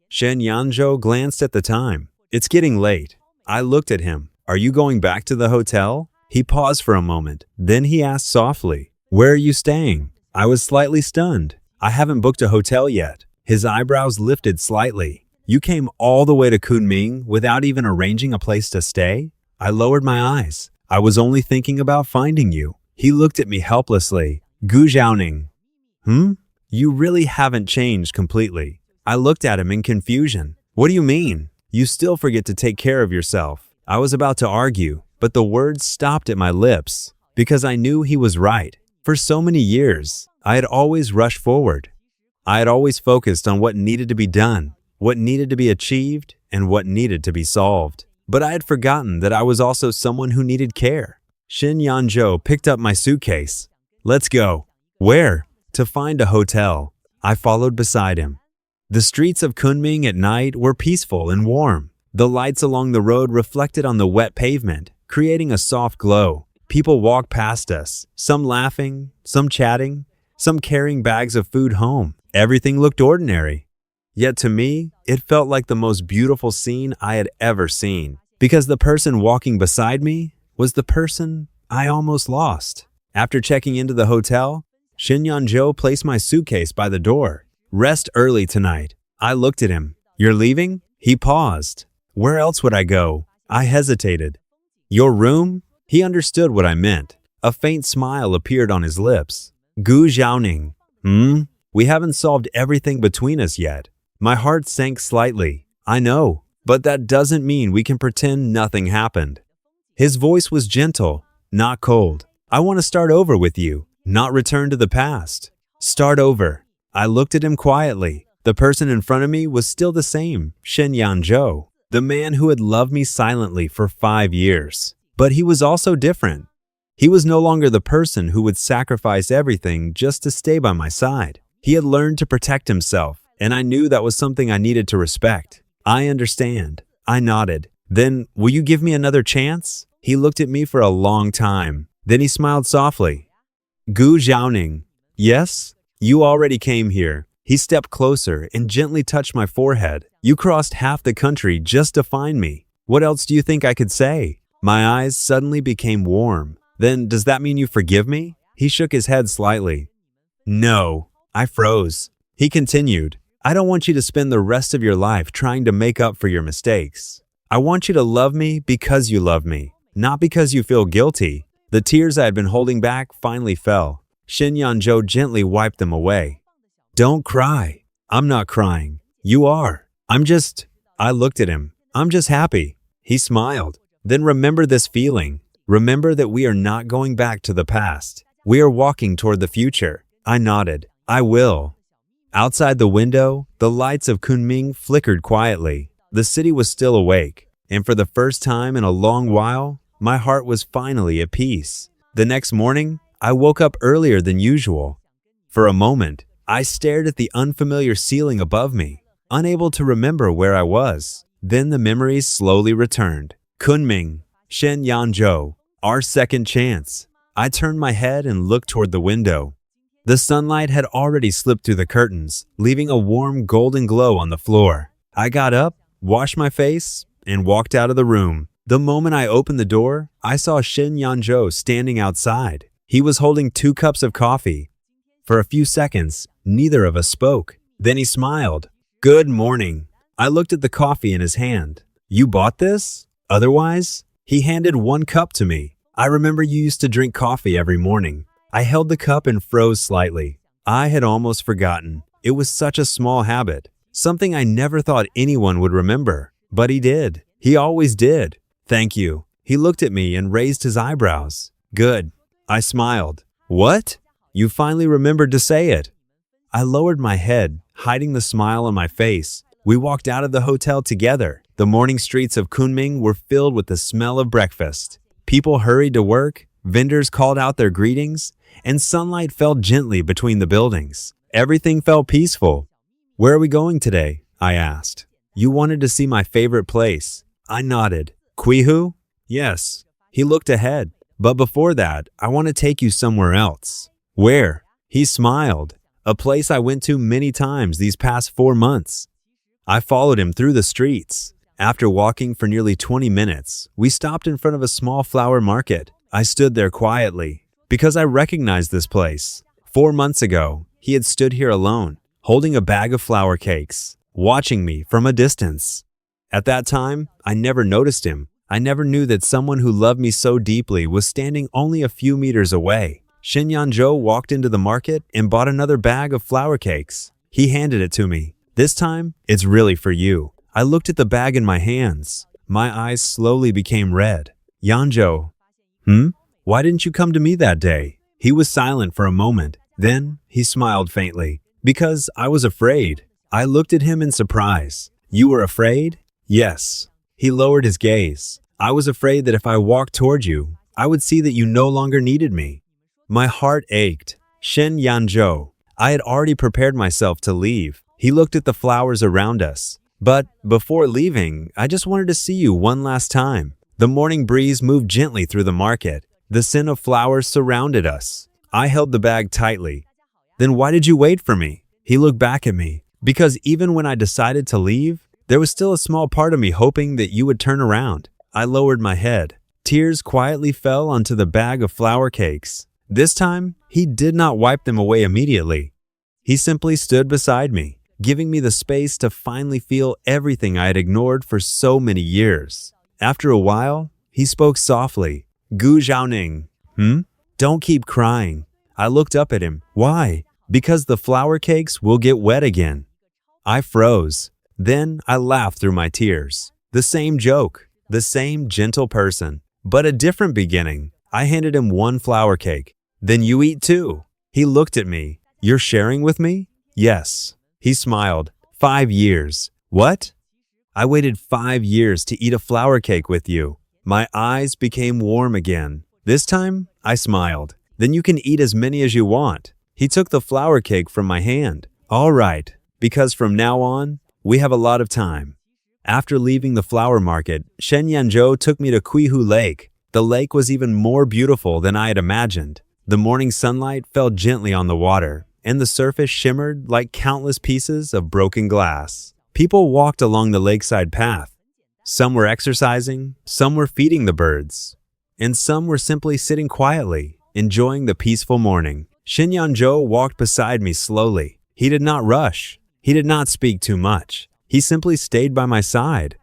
Shen Yanzhou glanced at the time. It's getting late. I looked at him. Are you going back to the hotel? He paused for a moment. Then he asked softly, where are you staying? I was slightly stunned. I haven't booked a hotel yet. His eyebrows lifted slightly. You came all the way to Kunming without even arranging a place to stay? I lowered my eyes. I was only thinking about finding you. He looked at me helplessly. Gu Zhaoning. You really haven't changed completely. I looked at him in confusion. What do you mean? You still forget to take care of yourself. I was about to argue, but the words stopped at my lips because I knew he was right. For so many years, I had always rushed forward. I had always focused on what needed to be done, what needed to be achieved, and what needed to be solved. But I had forgotten that I was also someone who needed care. Shen Yanzhou picked up my suitcase. Let's go. Where? To find a hotel. I followed beside him. The streets of Kunming at night were peaceful and warm. The lights along the road reflected on the wet pavement, creating a soft glow. People walked past us, some laughing, some chatting, some carrying bags of food home. Everything looked ordinary. Yet to me, it felt like the most beautiful scene I had ever seen, because the person walking beside me was the person I almost lost. After checking into the hotel, Shen Yanzhou placed my suitcase by the door. Rest early tonight. I looked at him. You're leaving? He paused. Where else would I go? I hesitated. Your room? He understood what I meant. A faint smile appeared on his lips. Gu Zhaoning. We haven't solved everything between us yet. My heart sank slightly. I know, but that doesn't mean we can pretend nothing happened. His voice was gentle, not cold. I want to start over with you, not return to the past. Start over. I looked at him quietly. The person in front of me was still the same, Shen Yanzhou, the man who had loved me silently for 5 years. But he was also different. He was no longer the person who would sacrifice everything just to stay by my side. He had learned to protect himself, and I knew that was something I needed to respect. I understand. I nodded. Then, will you give me another chance? He looked at me for a long time. Then he smiled softly. Gu Zhaoning. Yes? You already came here. He stepped closer and gently touched my forehead. You crossed half the country just to find me. What else do you think I could say? My eyes suddenly became warm. Then, does that mean you forgive me? He shook his head slightly. No, I froze. He continued, I don't want you to spend the rest of your life trying to make up for your mistakes. I want you to love me because you love me, not because you feel guilty. The tears I had been holding back finally fell. Shin Yanzhou gently wiped them away. Don't cry. I'm not crying. You are. I looked at him. I'm just happy. He smiled. Then remember this feeling. Remember that we are not going back to the past. We are walking toward the future. I nodded. I will. Outside the window, the lights of Kunming flickered quietly. The city was still awake, and for the first time in a long while, my heart was finally at peace. The next morning, I woke up earlier than usual. For a moment, I stared at the unfamiliar ceiling above me, unable to remember where I was. Then the memories slowly returned. Kunming, Shen Yanzhou, our second chance. I turned my head and looked toward the window. The sunlight had already slipped through the curtains, leaving a warm golden glow on the floor. I got up, washed my face, and walked out of the room. The moment I opened the door, I saw Shen Yanzhou standing outside. He was holding 2 cups of coffee. For a few seconds, neither of us spoke. Then he smiled. Good morning. I looked at the coffee in his hand. You bought this? Otherwise? He handed 1 cup to me. I remember you used to drink coffee every morning. I held the cup and froze slightly. I had almost forgotten. It was such a small habit, something I never thought anyone would remember. But he did. He always did. Thank you. He looked at me and raised his eyebrows. Good. I smiled. What? You finally remembered to say it. I lowered my head, hiding the smile on my face. We walked out of the hotel together. The morning streets of Kunming were filled with the smell of breakfast. People hurried to work, vendors called out their greetings, and sunlight fell gently between the buildings. Everything felt peaceful. Where are we going today? I asked. You wanted to see my favorite place. I nodded. Quihu? Yes. He looked ahead. But before that, I want to take you somewhere else. Where? He smiled. A place I went to many times these past 4 months. I followed him through the streets. After walking for nearly 20 minutes, we stopped in front of a small flower market. I stood there quietly, because I recognized this place. 4 months ago, he had stood here alone, holding a bag of flower cakes, watching me from a distance. At that time, I never noticed him. I never knew that someone who loved me so deeply was standing only a few meters away. Shen Yanzhou walked into the market and bought another bag of flower cakes. He handed it to me. This time, it's really for you. I looked at the bag in my hands. My eyes slowly became red. Yanzhou. Why didn't you come to me that day? He was silent for a moment. Then he smiled faintly. Because I was afraid. I looked at him in surprise. You were afraid? Yes. He lowered his gaze. I was afraid that if I walked toward you, I would see that you no longer needed me. My heart ached. Shen Yanzhou. I had already prepared myself to leave. He looked at the flowers around us. But before leaving, I just wanted to see you one last time. The morning breeze moved gently through the market. The scent of flowers surrounded us. I held the bag tightly. Then why did you wait for me? He looked back at me. Because even when I decided to leave, there was still a small part of me hoping that you would turn around. I lowered my head. Tears quietly fell onto the bag of flower cakes. This time, he did not wipe them away immediately. He simply stood beside me, giving me the space to finally feel everything I had ignored for so many years. After a while, he spoke softly. Gu Zhaoning. Don't keep crying. I looked up at him. Why? Because the flower cakes will get wet again. I froze. Then I laughed through my tears. The same joke, the same gentle person, but a different beginning. I handed him 1 flower cake. Then you eat 2. He looked at me. You're sharing with me? Yes. He smiled. 5 years. What? I waited 5 years to eat a flower cake with you. My eyes became warm again. This time, I smiled. Then you can eat as many as you want. He took the flower cake from my hand. All right, because from now on, we have a lot of time. After leaving the flower market, Shen Yanzhou took me to Quihu Lake. The lake was even more beautiful than I had imagined. The morning sunlight fell gently on the water, and the surface shimmered like countless pieces of broken glass. People walked along the lakeside path. Some were exercising, some were feeding the birds, and some were simply sitting quietly, enjoying the peaceful morning. Shin Yanzhou walked beside me slowly. He did not rush. He did not speak too much. He simply stayed by my side,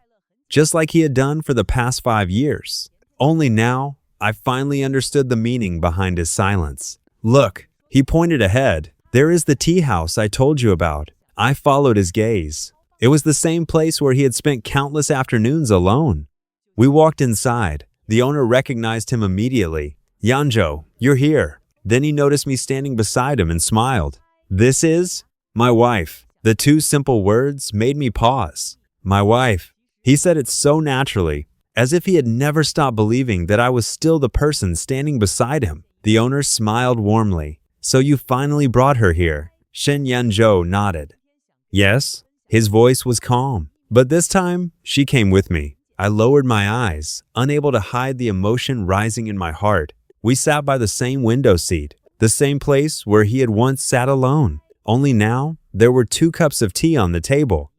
just like he had done for the past 5 years. Only now, I finally understood the meaning behind his silence. Look, he pointed ahead. There is the tea house I told you about. I followed his gaze. It was the same place where he had spent countless afternoons alone. We walked inside. The owner recognized him immediately. Yanzhou, you're here. Then he noticed me standing beside him and smiled. This is my wife. The 2 simple words made me pause. My wife. He said it so naturally, as if he had never stopped believing that I was still the person standing beside him. The owner smiled warmly. So you finally brought her here. Shen Yanzhou nodded. Yes. His voice was calm, but this time she came with me. I lowered my eyes, unable to hide the emotion rising in my heart. We sat by the same window seat, the same place where he had once sat alone. Only now, there were 2 cups of tea on the table.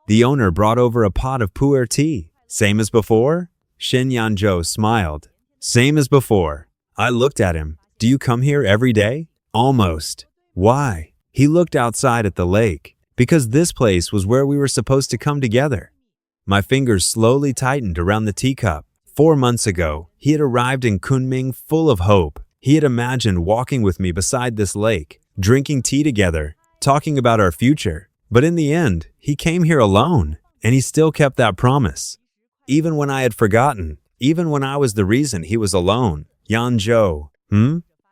The owner brought over a pot of pu'er tea. Same as before? Shen Yanzhou smiled. Same as before. I looked at him. Do you come here every day? Almost. Why? He looked outside at the lake. Because this place was where we were supposed to come together. My fingers slowly tightened around the teacup. 4 months ago, he had arrived in Kunming full of hope. He had imagined walking with me beside this lake, drinking tea together, talking about our future. But in the end, he came here alone, and he still kept that promise. Even when I had forgotten, even when I was the reason he was alone. Yanzhou,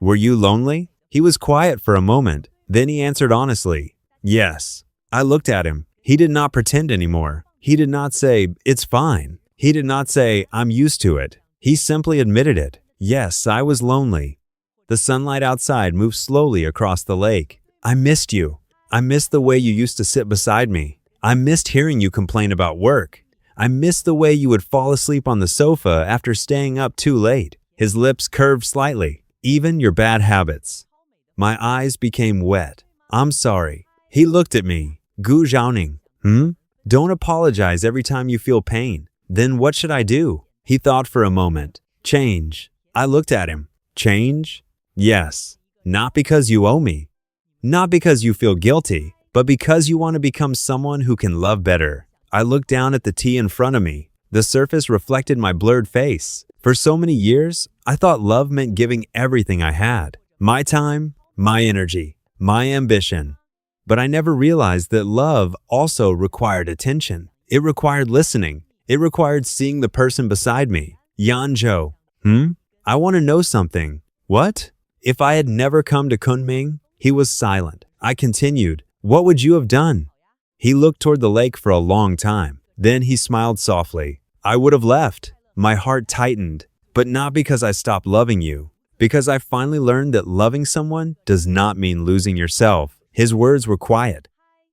were you lonely? He was quiet for a moment. Then he answered honestly, yes. I looked at him. He did not pretend anymore. He did not say, it's fine. He did not say, I'm used to it. He simply admitted it. Yes, I was lonely. The sunlight outside moved slowly across the lake. I missed you. I missed the way you used to sit beside me. I missed hearing you complain about work. I missed the way you would fall asleep on the sofa after staying up too late. His lips curved slightly. Even your bad habits. My eyes became wet. I'm sorry. He looked at me. Gu Zhaoning. Don't apologize every time you feel pain. Then what should I do? He thought for a moment. Change. I looked at him. Change? Yes. Not because you owe me. Not because you feel guilty, but because you want to become someone who can love better. I looked down at the tea in front of me. The surface reflected my blurred face. For so many years, I thought love meant giving everything I had. My time, my energy, my ambition. But I never realized that love also required attention. It required listening. It required seeing the person beside me. Yanzhou. I want to know something. What? If I had never come to Kunming, he was silent. I continued. What would you have done? He looked toward the lake for a long time. Then he smiled softly. I would have left. My heart tightened. But not because I stopped loving you. Because I finally learned that loving someone does not mean losing yourself. His words were quiet,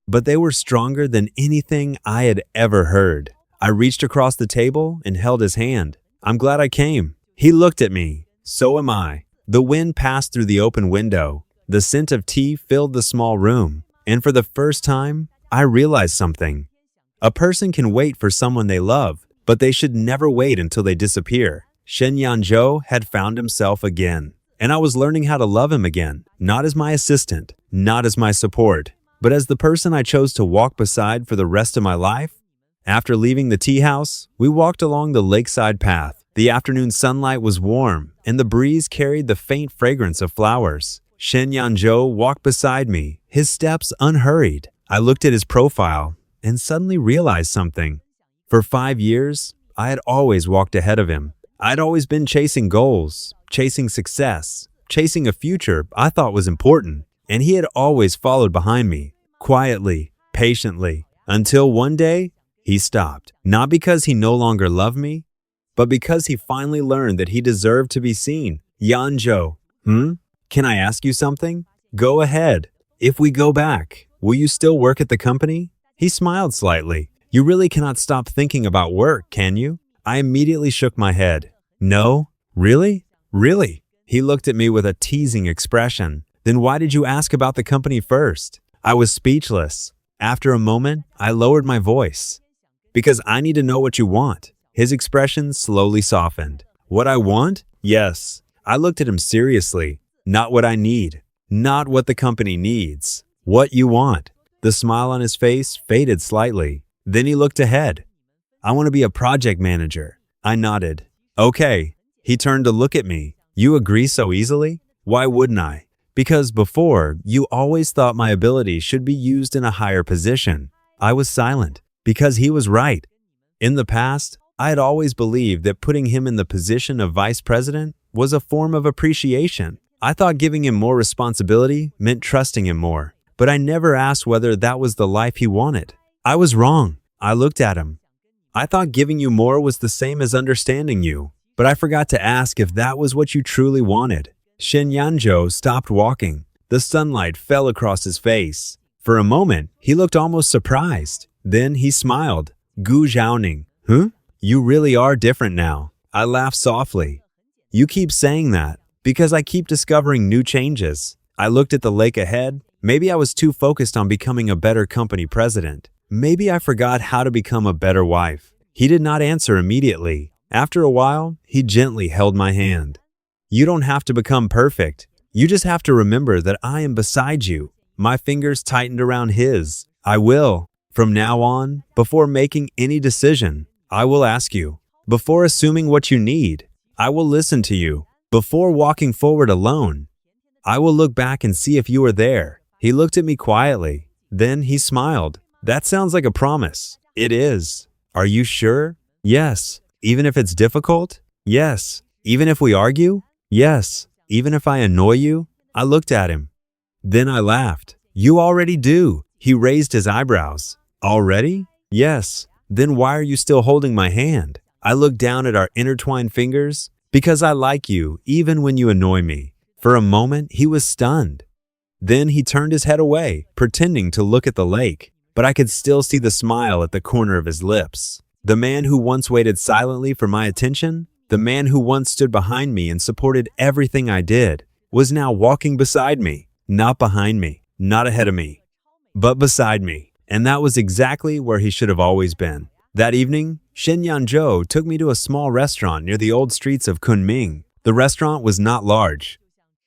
but they were stronger than anything I had ever heard. I reached across the table and held his hand. I'm glad I came. He looked at me. So am I. The wind passed through the open window. The scent of tea filled the small room. And for the first time, I realized something. A person can wait for someone they love, but they should never wait until they disappear. Shen Yanzhou had found himself again. And I was learning how to love him again, not as my assistant, not as my support, but as the person I chose to walk beside for the rest of my life. After leaving the tea house, we walked along the lakeside path. The afternoon sunlight was warm, and the breeze carried the faint fragrance of flowers. Shen Yanzhou walked beside me, his steps unhurried. I looked at his profile and suddenly realized something. For 5 years, I had always walked ahead of him. I'd always been chasing goals, chasing success, chasing a future I thought was important, and he had always followed behind me, quietly, patiently, until one day, he stopped. Not because he no longer loved me, but because he finally learned that he deserved to be seen. Yanzhou, can I ask you something? Go ahead. If we go back, will you still work at the company? He smiled slightly. You really cannot stop thinking about work, can you? I immediately shook my head. No? Really? Really? He looked at me with a teasing expression. Then why did you ask about the company first? I was speechless. After a moment, I lowered my voice. Because I need to know what you want. His expression slowly softened. What I want? Yes. I looked at him seriously. Not what I need. Not what the company needs. What you want. The smile on his face faded slightly. Then he looked ahead. I want to be a project manager. I nodded. Okay. He turned to look at me. You agree so easily? Why wouldn't I? Because before, you always thought my ability should be used in a higher position. I was silent, because he was right. In the past, I had always believed that putting him in the position of vice president was a form of appreciation. I thought giving him more responsibility meant trusting him more, but I never asked whether that was the life he wanted. I was wrong. I looked at him. I thought giving you more was the same as understanding you, but I forgot to ask if that was what you truly wanted. Shen Yanzhou stopped walking. The sunlight fell across his face. For a moment, he looked almost surprised. Then he smiled. Gu Zhaoning. Huh? You really are different now. I laughed softly. You keep saying that because I keep discovering new changes. I looked at the lake ahead. Maybe I was too focused on becoming a better company president. Maybe I forgot how to become a better wife. He did not answer immediately. After a while, he gently held my hand. You don't have to become perfect. You just have to remember that I am beside you. My fingers tightened around his. I will. From now on, before making any decision, I will ask you. Before assuming what you need, I will listen to you. Before walking forward alone, I will look back and see if you are there. He looked at me quietly. Then he smiled. That sounds like a promise. It is. Are you sure? Yes. Even if it's difficult? Yes. Even if we argue? Yes. Even if I annoy you? I looked at him. Then I laughed. You already do. He raised his eyebrows. Already? Yes. Then why are you still holding my hand? I looked down at our intertwined fingers. Because I like you, even when you annoy me. For a moment, he was stunned. Then he turned his head away, pretending to look at the lake. But I could still see the smile at the corner of his lips. The man who once waited silently for my attention, the man who once stood behind me and supported everything I did, was now walking beside me. Not behind me, not ahead of me, but beside me. And that was exactly where he should have always been. That evening, Shen Yanzhou took me to a small restaurant near the old streets of Kunming. The restaurant was not large.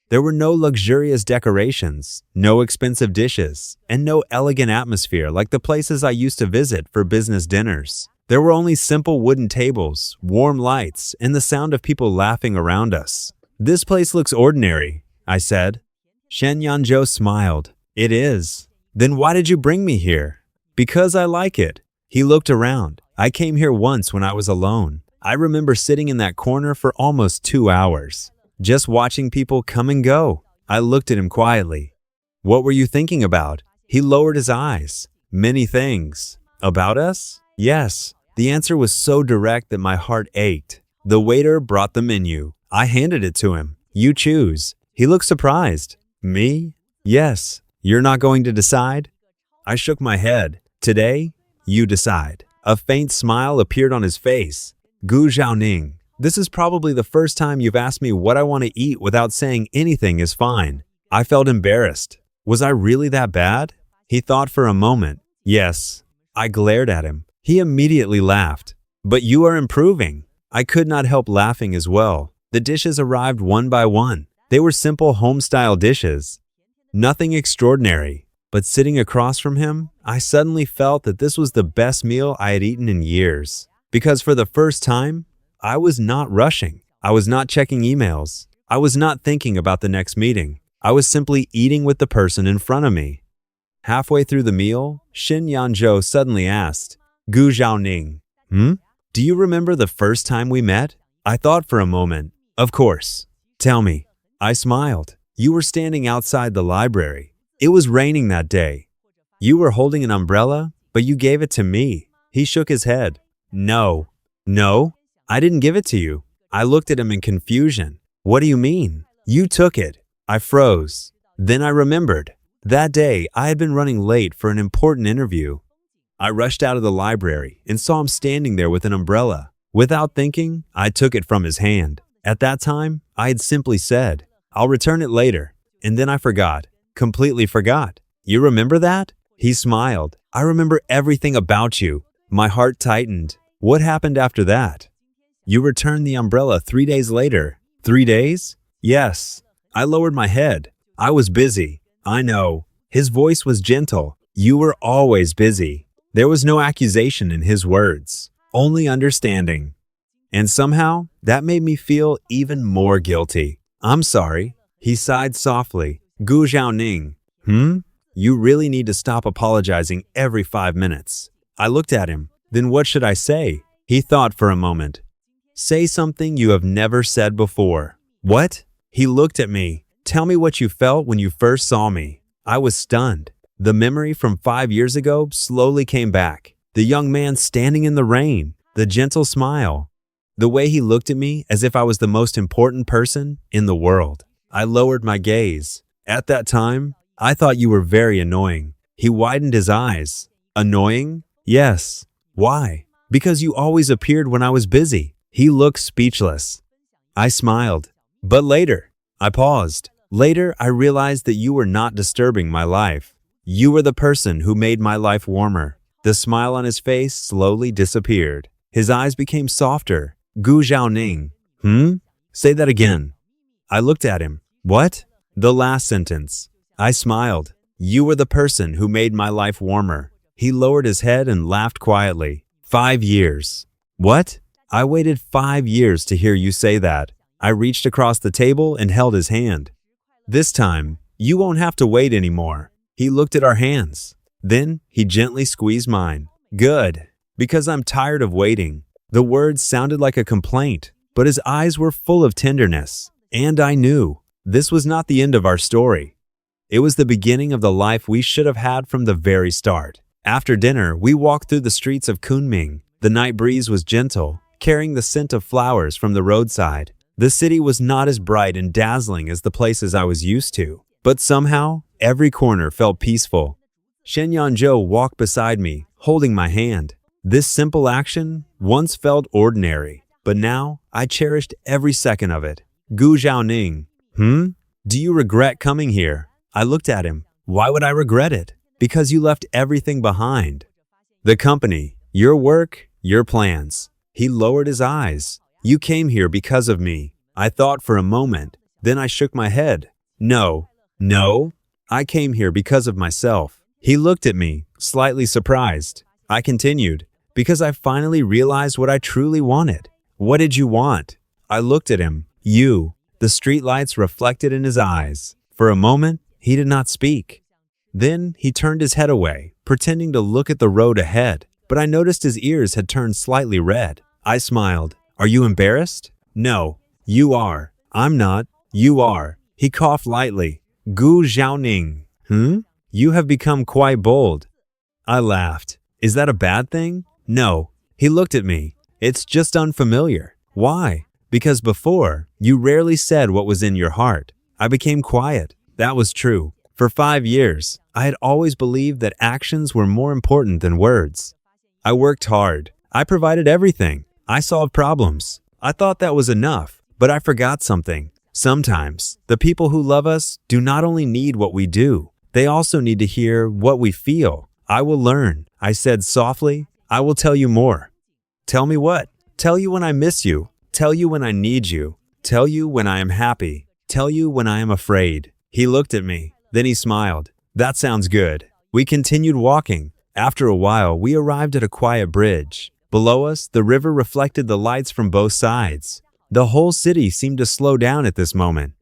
There were no luxurious decorations, no expensive dishes, and no elegant atmosphere like the places I used to visit for business dinners. There were only simple wooden tables, warm lights, and the sound of people laughing around us. This place looks ordinary, I said. Shen Yanzhou smiled. It is. Then why did you bring me here? Because I like it. He looked around. I came here once when I was alone. I remember sitting in that corner for almost 2 hours, just watching people come and go. I looked at him quietly. What were you thinking about? He lowered his eyes. Many things. About us? Yes. The answer was so direct that my heart ached. The waiter brought the menu. I handed it to him. You choose. He looked surprised. Me? Yes. You're not going to decide? I shook my head. Today, you decide. A faint smile appeared on his face. Gu Zhaoning, this is probably the first time you've asked me what I want to eat without saying anything is fine. I felt embarrassed. Was I really that bad? He thought for a moment. Yes. I glared at him. He immediately laughed. But you are improving. I could not help laughing as well. The dishes arrived one by one. They were simple home-style dishes. Nothing extraordinary. But sitting across from him, I suddenly felt that this was the best meal I had eaten in years. Because for the first time, I was not rushing. I was not checking emails. I was not thinking about the next meeting. I was simply eating with the person in front of me. Halfway through the meal, Shen Yanzhou suddenly asked, Gu Zhaoning, do you remember the first time we met? I thought for a moment. Of course. Tell me. I smiled. You were standing outside the library. It was raining that day. You were holding an umbrella, but you gave it to me. He shook his head. No. No, I didn't give it to you. I looked at him in confusion. What do you mean? You took it. I froze. Then I remembered. That day, I had been running late for an important interview. I rushed out of the library and saw him standing there with an umbrella. Without thinking, I took it from his hand. At that time, I had simply said, I'll return it later. And then I forgot. Completely forgot. You remember that? He smiled. I remember everything about you. My heart tightened. What happened after that? You returned the umbrella 3 days later. 3 days? Yes. I lowered my head. I was busy. I know. His voice was gentle. You were always busy. There was no accusation in his words, only understanding. And somehow, that made me feel even more guilty. I'm sorry. He sighed softly. Gu Xiaoning. You really need to stop apologizing every 5 minutes. I looked at him. Then what should I say? He thought for a moment. Say something you have never said before. What? He looked at me. Tell me what you felt when you first saw me. I was stunned. The memory from 5 years ago slowly came back. The young man standing in the rain, the gentle smile, the way he looked at me as if I was the most important person in the world. I lowered my gaze. At that time, I thought you were very annoying. He widened his eyes. Annoying? Yes. Why? Because you always appeared when I was busy. He looked speechless. I smiled. But later, I paused. Later, I realized that you were not disturbing my life. You were the person who made my life warmer. The smile on his face slowly disappeared. His eyes became softer. Gu Xiaoning. Say that again. I looked at him. What? The last sentence. I smiled. You were the person who made my life warmer. He lowered his head and laughed quietly. 5 years. What? I waited 5 years to hear you say that. I reached across the table and held his hand. This time, you won't have to wait anymore. He looked at our hands. Then he gently squeezed mine. Good, because I'm tired of waiting. The words sounded like a complaint, but his eyes were full of tenderness. And I knew this was not the end of our story. It was the beginning of the life we should have had from the very start. After dinner, we walked through the streets of Kunming. The night breeze was gentle, carrying the scent of flowers from the roadside. The city was not as bright and dazzling as the places I was used to, but somehow, every corner felt peaceful. Shen Yanzhou walked beside me, holding my hand. This simple action once felt ordinary, but now I cherished every second of it. Gu Xiaoning. Do you regret coming here? I looked at him. Why would I regret it? Because you left everything behind. The company, your work, your plans. He lowered his eyes. You came here because of me. I thought for a moment. Then I shook my head. No. I came here because of myself. He looked at me, slightly surprised. I continued. Because I finally realized what I truly wanted. What did you want? I looked at him. You. The streetlights reflected in his eyes. For a moment, he did not speak. Then he turned his head away, pretending to look at the road ahead. But I noticed his ears had turned slightly red. I smiled. Are you embarrassed? No. You are. I'm not. You are. He coughed lightly. Gu Xiaoning. You have become quite bold. I laughed. Is that a bad thing? No. He looked at me. It's just unfamiliar. Why? Because before, you rarely said what was in your heart. I became quiet. That was true. For 5 years, I had always believed that actions were more important than words. I worked hard. I provided everything. I solved problems. I thought that was enough, but I forgot something. Sometimes, the people who love us do not only need what we do, they also need to hear what we feel. I will learn, I said softly. I will tell you more. Tell me what? Tell you when I miss you. Tell you when I need you. Tell you when I am happy. Tell you when I am afraid. He looked at me. Then he smiled. That sounds good. We continued walking. After a while, we arrived at a quiet bridge. Below us, the river reflected the lights from both sides. The whole city seemed to slow down at this moment.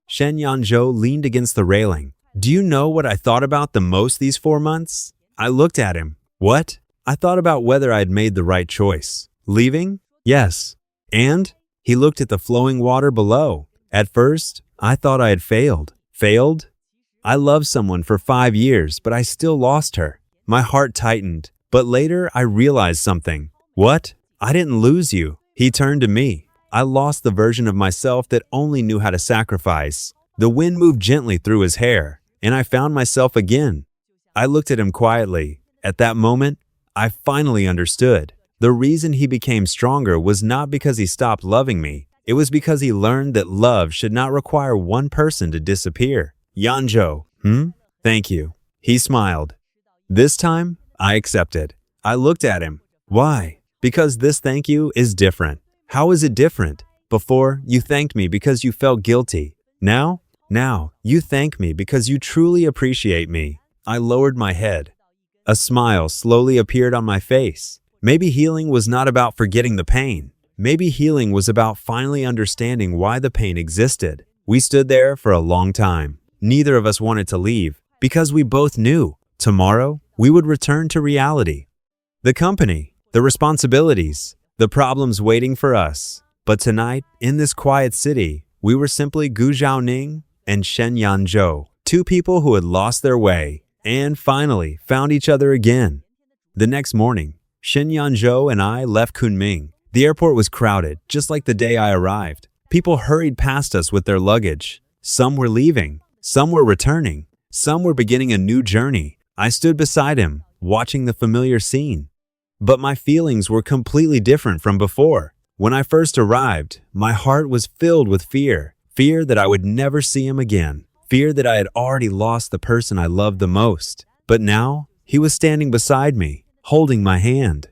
Shen Yanzhou leaned against the railing. Do you know what I thought about the most these 4 months? I looked at him. What? I thought about whether I had made the right choice. Leaving? Yes. And? He looked at the flowing water below. At first, I thought I had failed. Failed? I loved someone for 5 years, but I still lost her. My heart tightened. But later, I realized something. What? I didn't lose you. He turned to me. I lost the version of myself that only knew how to sacrifice. The wind moved gently through his hair, and I found myself again. I looked at him quietly. At that moment, I finally understood. The reason he became stronger was not because he stopped loving me. It was because he learned that love should not require one person to disappear. Yanzhou. Thank you. He smiled. This time, I accepted. I looked at him. Why? Because this thank you is different. How is it different? Before, you thanked me because you felt guilty. Now, Now, you thank me because you truly appreciate me. I lowered my head. A smile slowly appeared on my face. Maybe healing was not about forgetting the pain. Maybe healing was about finally understanding why the pain existed. We stood there for a long time. Neither of us wanted to leave because we both knew tomorrow we would return to reality. The company, the responsibilities, the problems waiting for us. But tonight, in this quiet city, we were simply Gu Zhaoning and Shen Yanzhou, two people who had lost their way and finally found each other again. The next morning, Shen Yanzhou and I left Kunming. The airport was crowded, just like the day I arrived. People hurried past us with their luggage. Some were leaving, some were returning, some were beginning a new journey. I stood beside him, watching the familiar scene. But my feelings were completely different from before. When I first arrived, my heart was filled with fear. Fear that I would never see him again. Fear that I had already lost the person I loved the most. But now, he was standing beside me, holding my hand.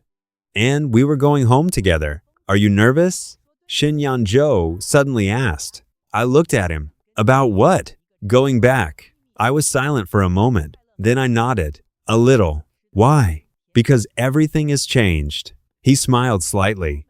And we were going home together. Are you nervous? Shen Yanzhou suddenly asked. I looked at him. About what? Going back. I was silent for a moment. Then I nodded. A little. Why? Because everything has changed. He smiled slightly.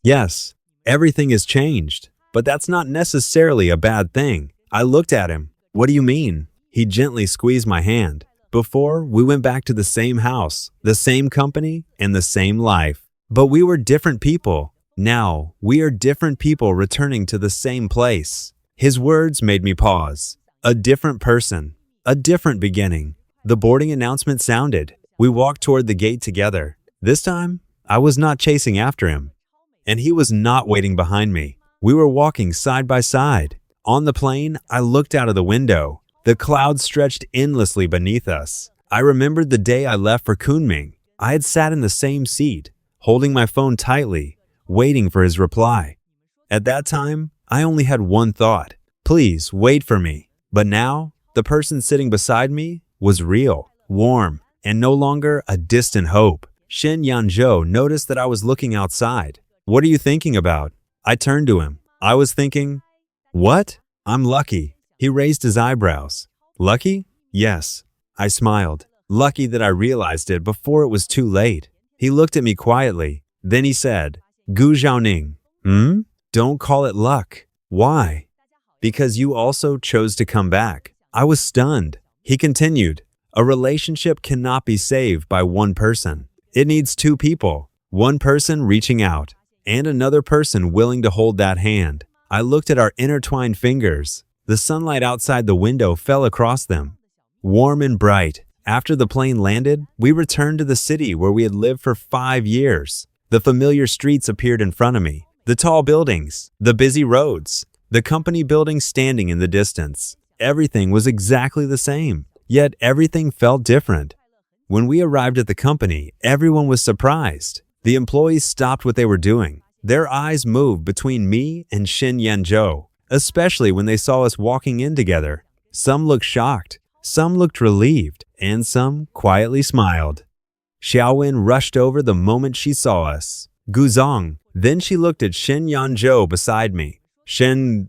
Yes, everything has changed. But that's not necessarily a bad thing. I looked at him. What do you mean? He gently squeezed my hand. Before, we went back to the same house, the same company, and the same life. But we were different people. Now, we are different people returning to the same place. His words made me pause. A different person. A different beginning. The boarding announcement sounded. We walked toward the gate together. This time, I was not chasing after him. And he was not waiting behind me. We were walking side by side. On the plane, I looked out of the window. The clouds stretched endlessly beneath us. I remembered the day I left for Kunming. I had sat in the same seat, holding my phone tightly, waiting for his reply. At that time, I only had one thought. Please, wait for me. But now, the person sitting beside me was real, warm, and no longer a distant hope. Shen Yanzhou noticed that I was looking outside. What are you thinking about? I turned to him. I was thinking, what? I'm lucky. He raised his eyebrows. Lucky? Yes. I smiled. Lucky that I realized it before it was too late. He looked at me quietly. Then he said, Gu Zhaoning. Don't call it luck. Why? Because you also chose to come back. I was stunned. He continued, a relationship cannot be saved by one person. It needs two people. One person reaching out, and another person willing to hold that hand. I looked at our intertwined fingers. The sunlight outside the window fell across them, warm and bright. After the plane landed, we returned to the city where we had lived for 5 years. The familiar streets appeared in front of me. The tall buildings, the busy roads, the company buildings standing in the distance. Everything was exactly the same, yet everything felt different. When we arrived at the company, everyone was surprised. The employees stopped what they were doing. Their eyes moved between me and Shen Yanzhou, especially when they saw us walking in together. Some looked shocked, some looked relieved, and some quietly smiled. Xiaowen rushed over the moment she saw us. Guzong. Then she looked at Shen Yanzhou beside me. Shenzong?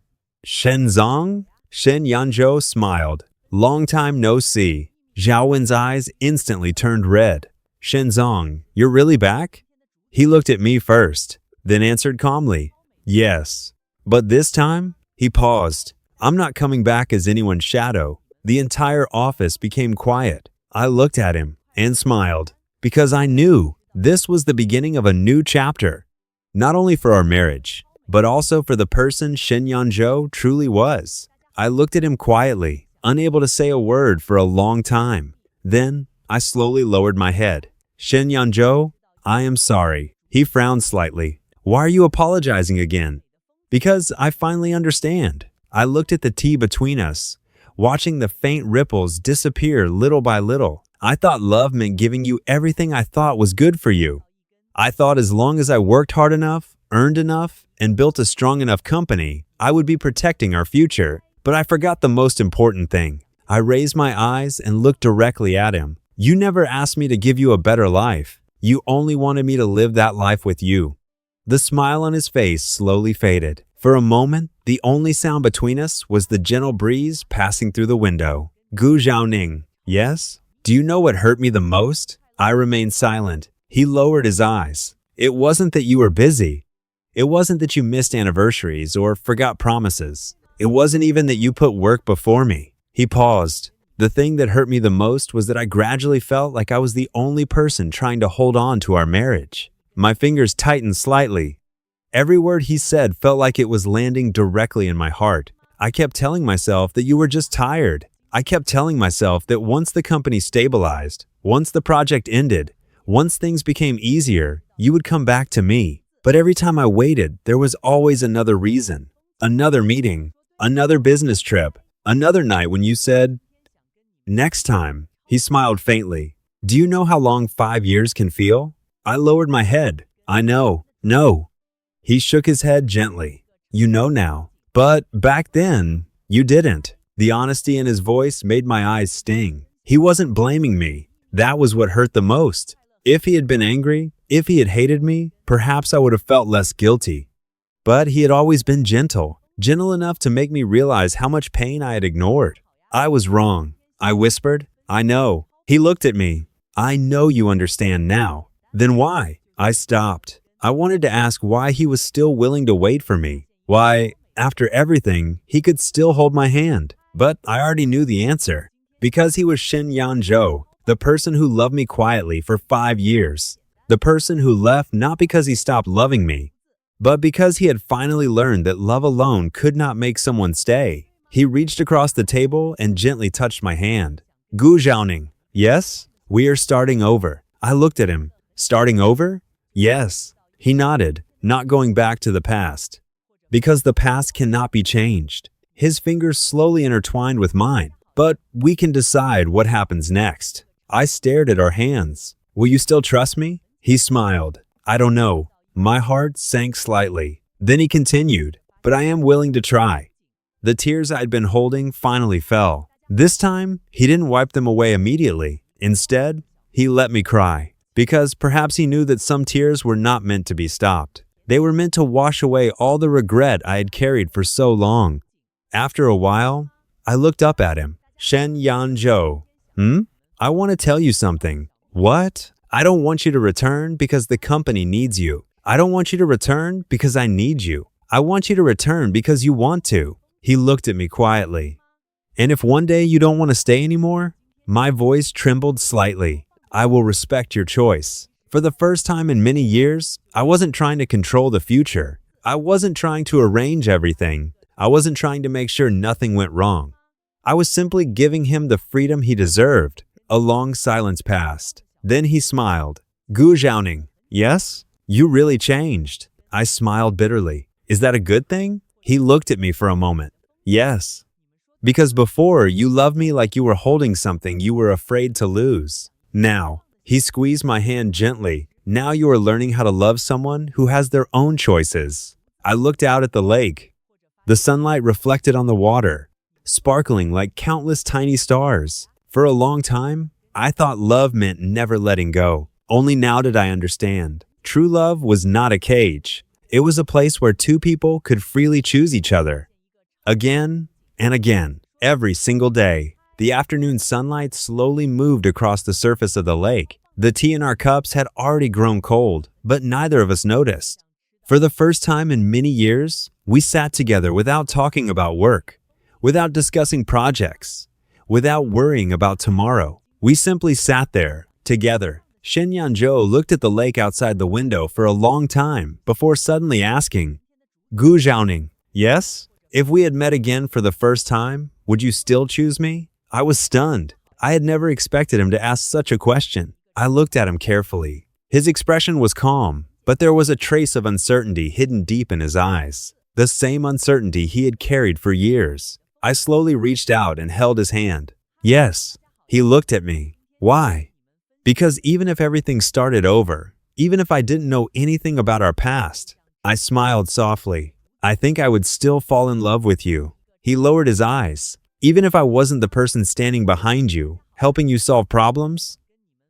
Shen Yanzhou smiled. Long time no see. Xiaowen's eyes instantly turned red. Shenzong, you're really back? He looked at me first, then answered calmly, yes. But this time, he paused. I'm not coming back as anyone's shadow. The entire office became quiet. I looked at him and smiled because I knew this was the beginning of a new chapter, not only for our marriage, but also for the person Shen Yanzhou truly was. I looked at him quietly, unable to say a word for a long time. Then I slowly lowered my head. Shen Yanzhou, I am sorry. He frowned slightly. Why are you apologizing again? Because I finally understand. I looked at the tea between us, watching the faint ripples disappear little by little. I thought love meant giving you everything I thought was good for you. I thought as long as I worked hard enough, earned enough, and built a strong enough company, I would be protecting our future. But I forgot the most important thing. I raised my eyes and looked directly at him. You never asked me to give you a better life. You only wanted me to live that life with you. The smile on his face slowly faded. For a moment, The only sound between us was the gentle breeze passing through the window. Gu Zhaoning. Yes? Do you know what hurt me the most? I remained silent. He lowered his eyes. It wasn't that you were busy. It wasn't that you missed anniversaries or forgot promises. It wasn't even that you put work before me. He paused. The thing that hurt me the most was that I gradually felt like I was the only person trying to hold on to our marriage. My fingers tightened slightly. Every word he said felt like it was landing directly in my heart. I kept telling myself that you were just tired. I kept telling myself that once the company stabilized, once the project ended, once things became easier, you would come back to me. But every time I waited, there was always another reason. Another meeting, another business trip, another night when you said, "Next time." He smiled faintly. Do you know how long 5 years can feel? I lowered my head. I know. No. He shook his head gently. You know now. But back then, you didn't. The honesty in his voice made my eyes sting. He wasn't blaming me. That was what hurt the most. If he had been angry, if he had hated me, perhaps I would have felt less guilty. But he had always been gentle enough to make me realize how much pain I had ignored. I was wrong. I whispered, I know. He looked at me. I know you understand now. Then why? I stopped. I wanted to ask why he was still willing to wait for me. Why, after everything, he could still hold my hand. But I already knew the answer. Because he was Shen Yanzhou, the person who loved me quietly for 5 years. The person who left not because he stopped loving me, but because he had finally learned that love alone could not make someone stay. He reached across the table and gently touched my hand. Gu Zhaoning. Yes? We are starting over. I looked at him. Starting over? Yes. He nodded, not going back to the past. Because the past cannot be changed. His fingers slowly intertwined with mine. But we can decide what happens next. I stared at our hands. Will you still trust me? He smiled. I don't know. My heart sank slightly. Then he continued, but I am willing to try. The tears I'd been holding finally fell. This time, he didn't wipe them away immediately. Instead, he let me cry. Because perhaps he knew that some tears were not meant to be stopped. They were meant to wash away all the regret I had carried for so long. After a while, I looked up at him. Shen Yanzhou. I want to tell you something. What? I don't want you to return because the company needs you. I don't want you to return because I need you. I want you to return because you want to. He looked at me quietly. And if one day you don't want to stay anymore, my voice trembled slightly. I will respect your choice. For the first time in many years, I wasn't trying to control the future. I wasn't trying to arrange everything. I wasn't trying to make sure nothing went wrong. I was simply giving him the freedom he deserved. A long silence passed. Then he smiled. Gu Zhaoning. Yes? You really changed. I smiled bitterly. Is that a good thing? He looked at me for a moment. Yes. Because before, you loved me like you were holding something you were afraid to lose. Now, he squeezed my hand gently. Now you are learning how to love someone who has their own choices. I looked out at the lake. The sunlight reflected on the water, sparkling like countless tiny stars. For a long time, I thought love meant never letting go. Only now did I understand. True love was not a cage. It was a place where two people could freely choose each other. Again and again, every single day, the afternoon sunlight slowly moved across the surface of the lake. The tea in our cups had already grown cold, but neither of us noticed. For the first time in many years, we sat together without talking about work, without discussing projects, without worrying about tomorrow. We simply sat there, together. Shen Yanzhou looked at the lake outside the window for a long time before suddenly asking, Gu Zhaoning, yes? If we had met again for the first time, would you still choose me? I was stunned. I had never expected him to ask such a question. I looked at him carefully. His expression was calm, but there was a trace of uncertainty hidden deep in his eyes. The same uncertainty he had carried for years. I slowly reached out and held his hand. Yes. He looked at me. Why? Because even if everything started over, even if I didn't know anything about our past, I smiled softly. I think I would still fall in love with you. He lowered his eyes. Even if I wasn't the person standing behind you, helping you solve problems,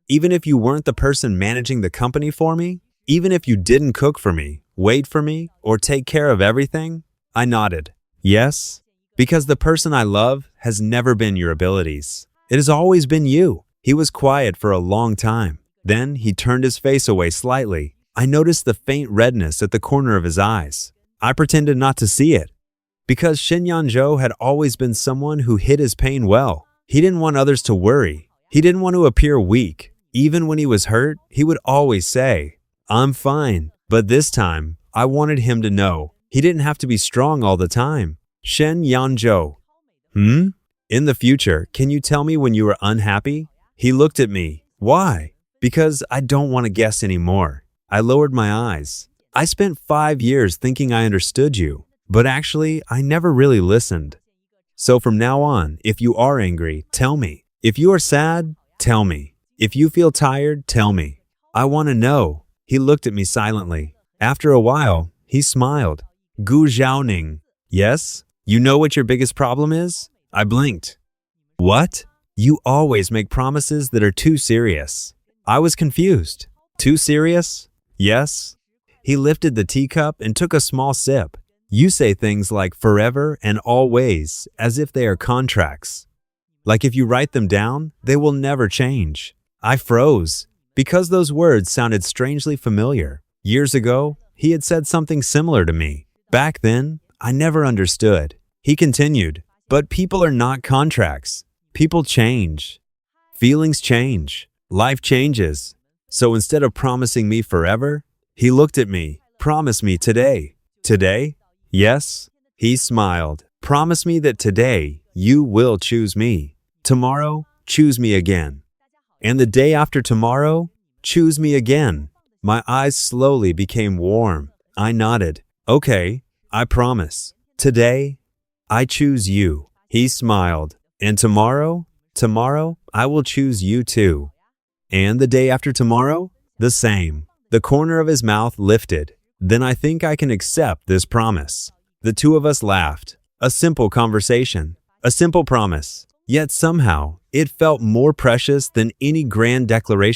even if you weren't the person managing the company for me, even if you didn't cook for me, wait for me, or take care of everything, I nodded. Yes, because the person I love has never been your abilities. It has always been you. He was quiet for a long time. Then he turned his face away slightly. I noticed the faint redness at the corner of his eyes. I pretended not to see it. Because Shin Yanzhou had always been someone who hid his pain well. He didn't want others to worry. He didn't want to appear weak. Even when he was hurt, he would always say, "I'm fine." But this time, I wanted him to know he didn't have to be strong all the time. Shen Yanzhou. In the future, can you tell me when you were unhappy? He looked at me. Why? Because I don't want to guess anymore. I lowered my eyes. I spent 5 years thinking I understood you, but actually, I never really listened. So from now on, if you are angry, tell me. If you are sad, tell me. If you feel tired, tell me. I want to know. He looked at me silently. After a while, he smiled. Gu Zhaoning. Yes? You know what your biggest problem is? I blinked. What? You always make promises that are too serious. I was confused. Too serious? Yes. He lifted the teacup and took a small sip. You say things like forever and always as if they are contracts. Like if you write them down, they will never change. I froze because those words sounded strangely familiar. Years ago, he had said something similar to me. Back then, I never understood. He continued, but people are not contracts. People change. Feelings change. Life changes. So instead of promising me forever, he looked at me. Promise me today. Today? Yes. He smiled. Promise me that today you will choose me. Tomorrow, choose me again. And the day after tomorrow, choose me again. My eyes slowly became warm. I nodded. Okay, I promise. Today, I choose you. He smiled. And tomorrow, I will choose you too. And the day after tomorrow, the same. The corner of his mouth lifted. Then I think I can accept this promise. The two of us laughed. A simple conversation. A simple promise. Yet somehow, it felt more precious than any grand declaration.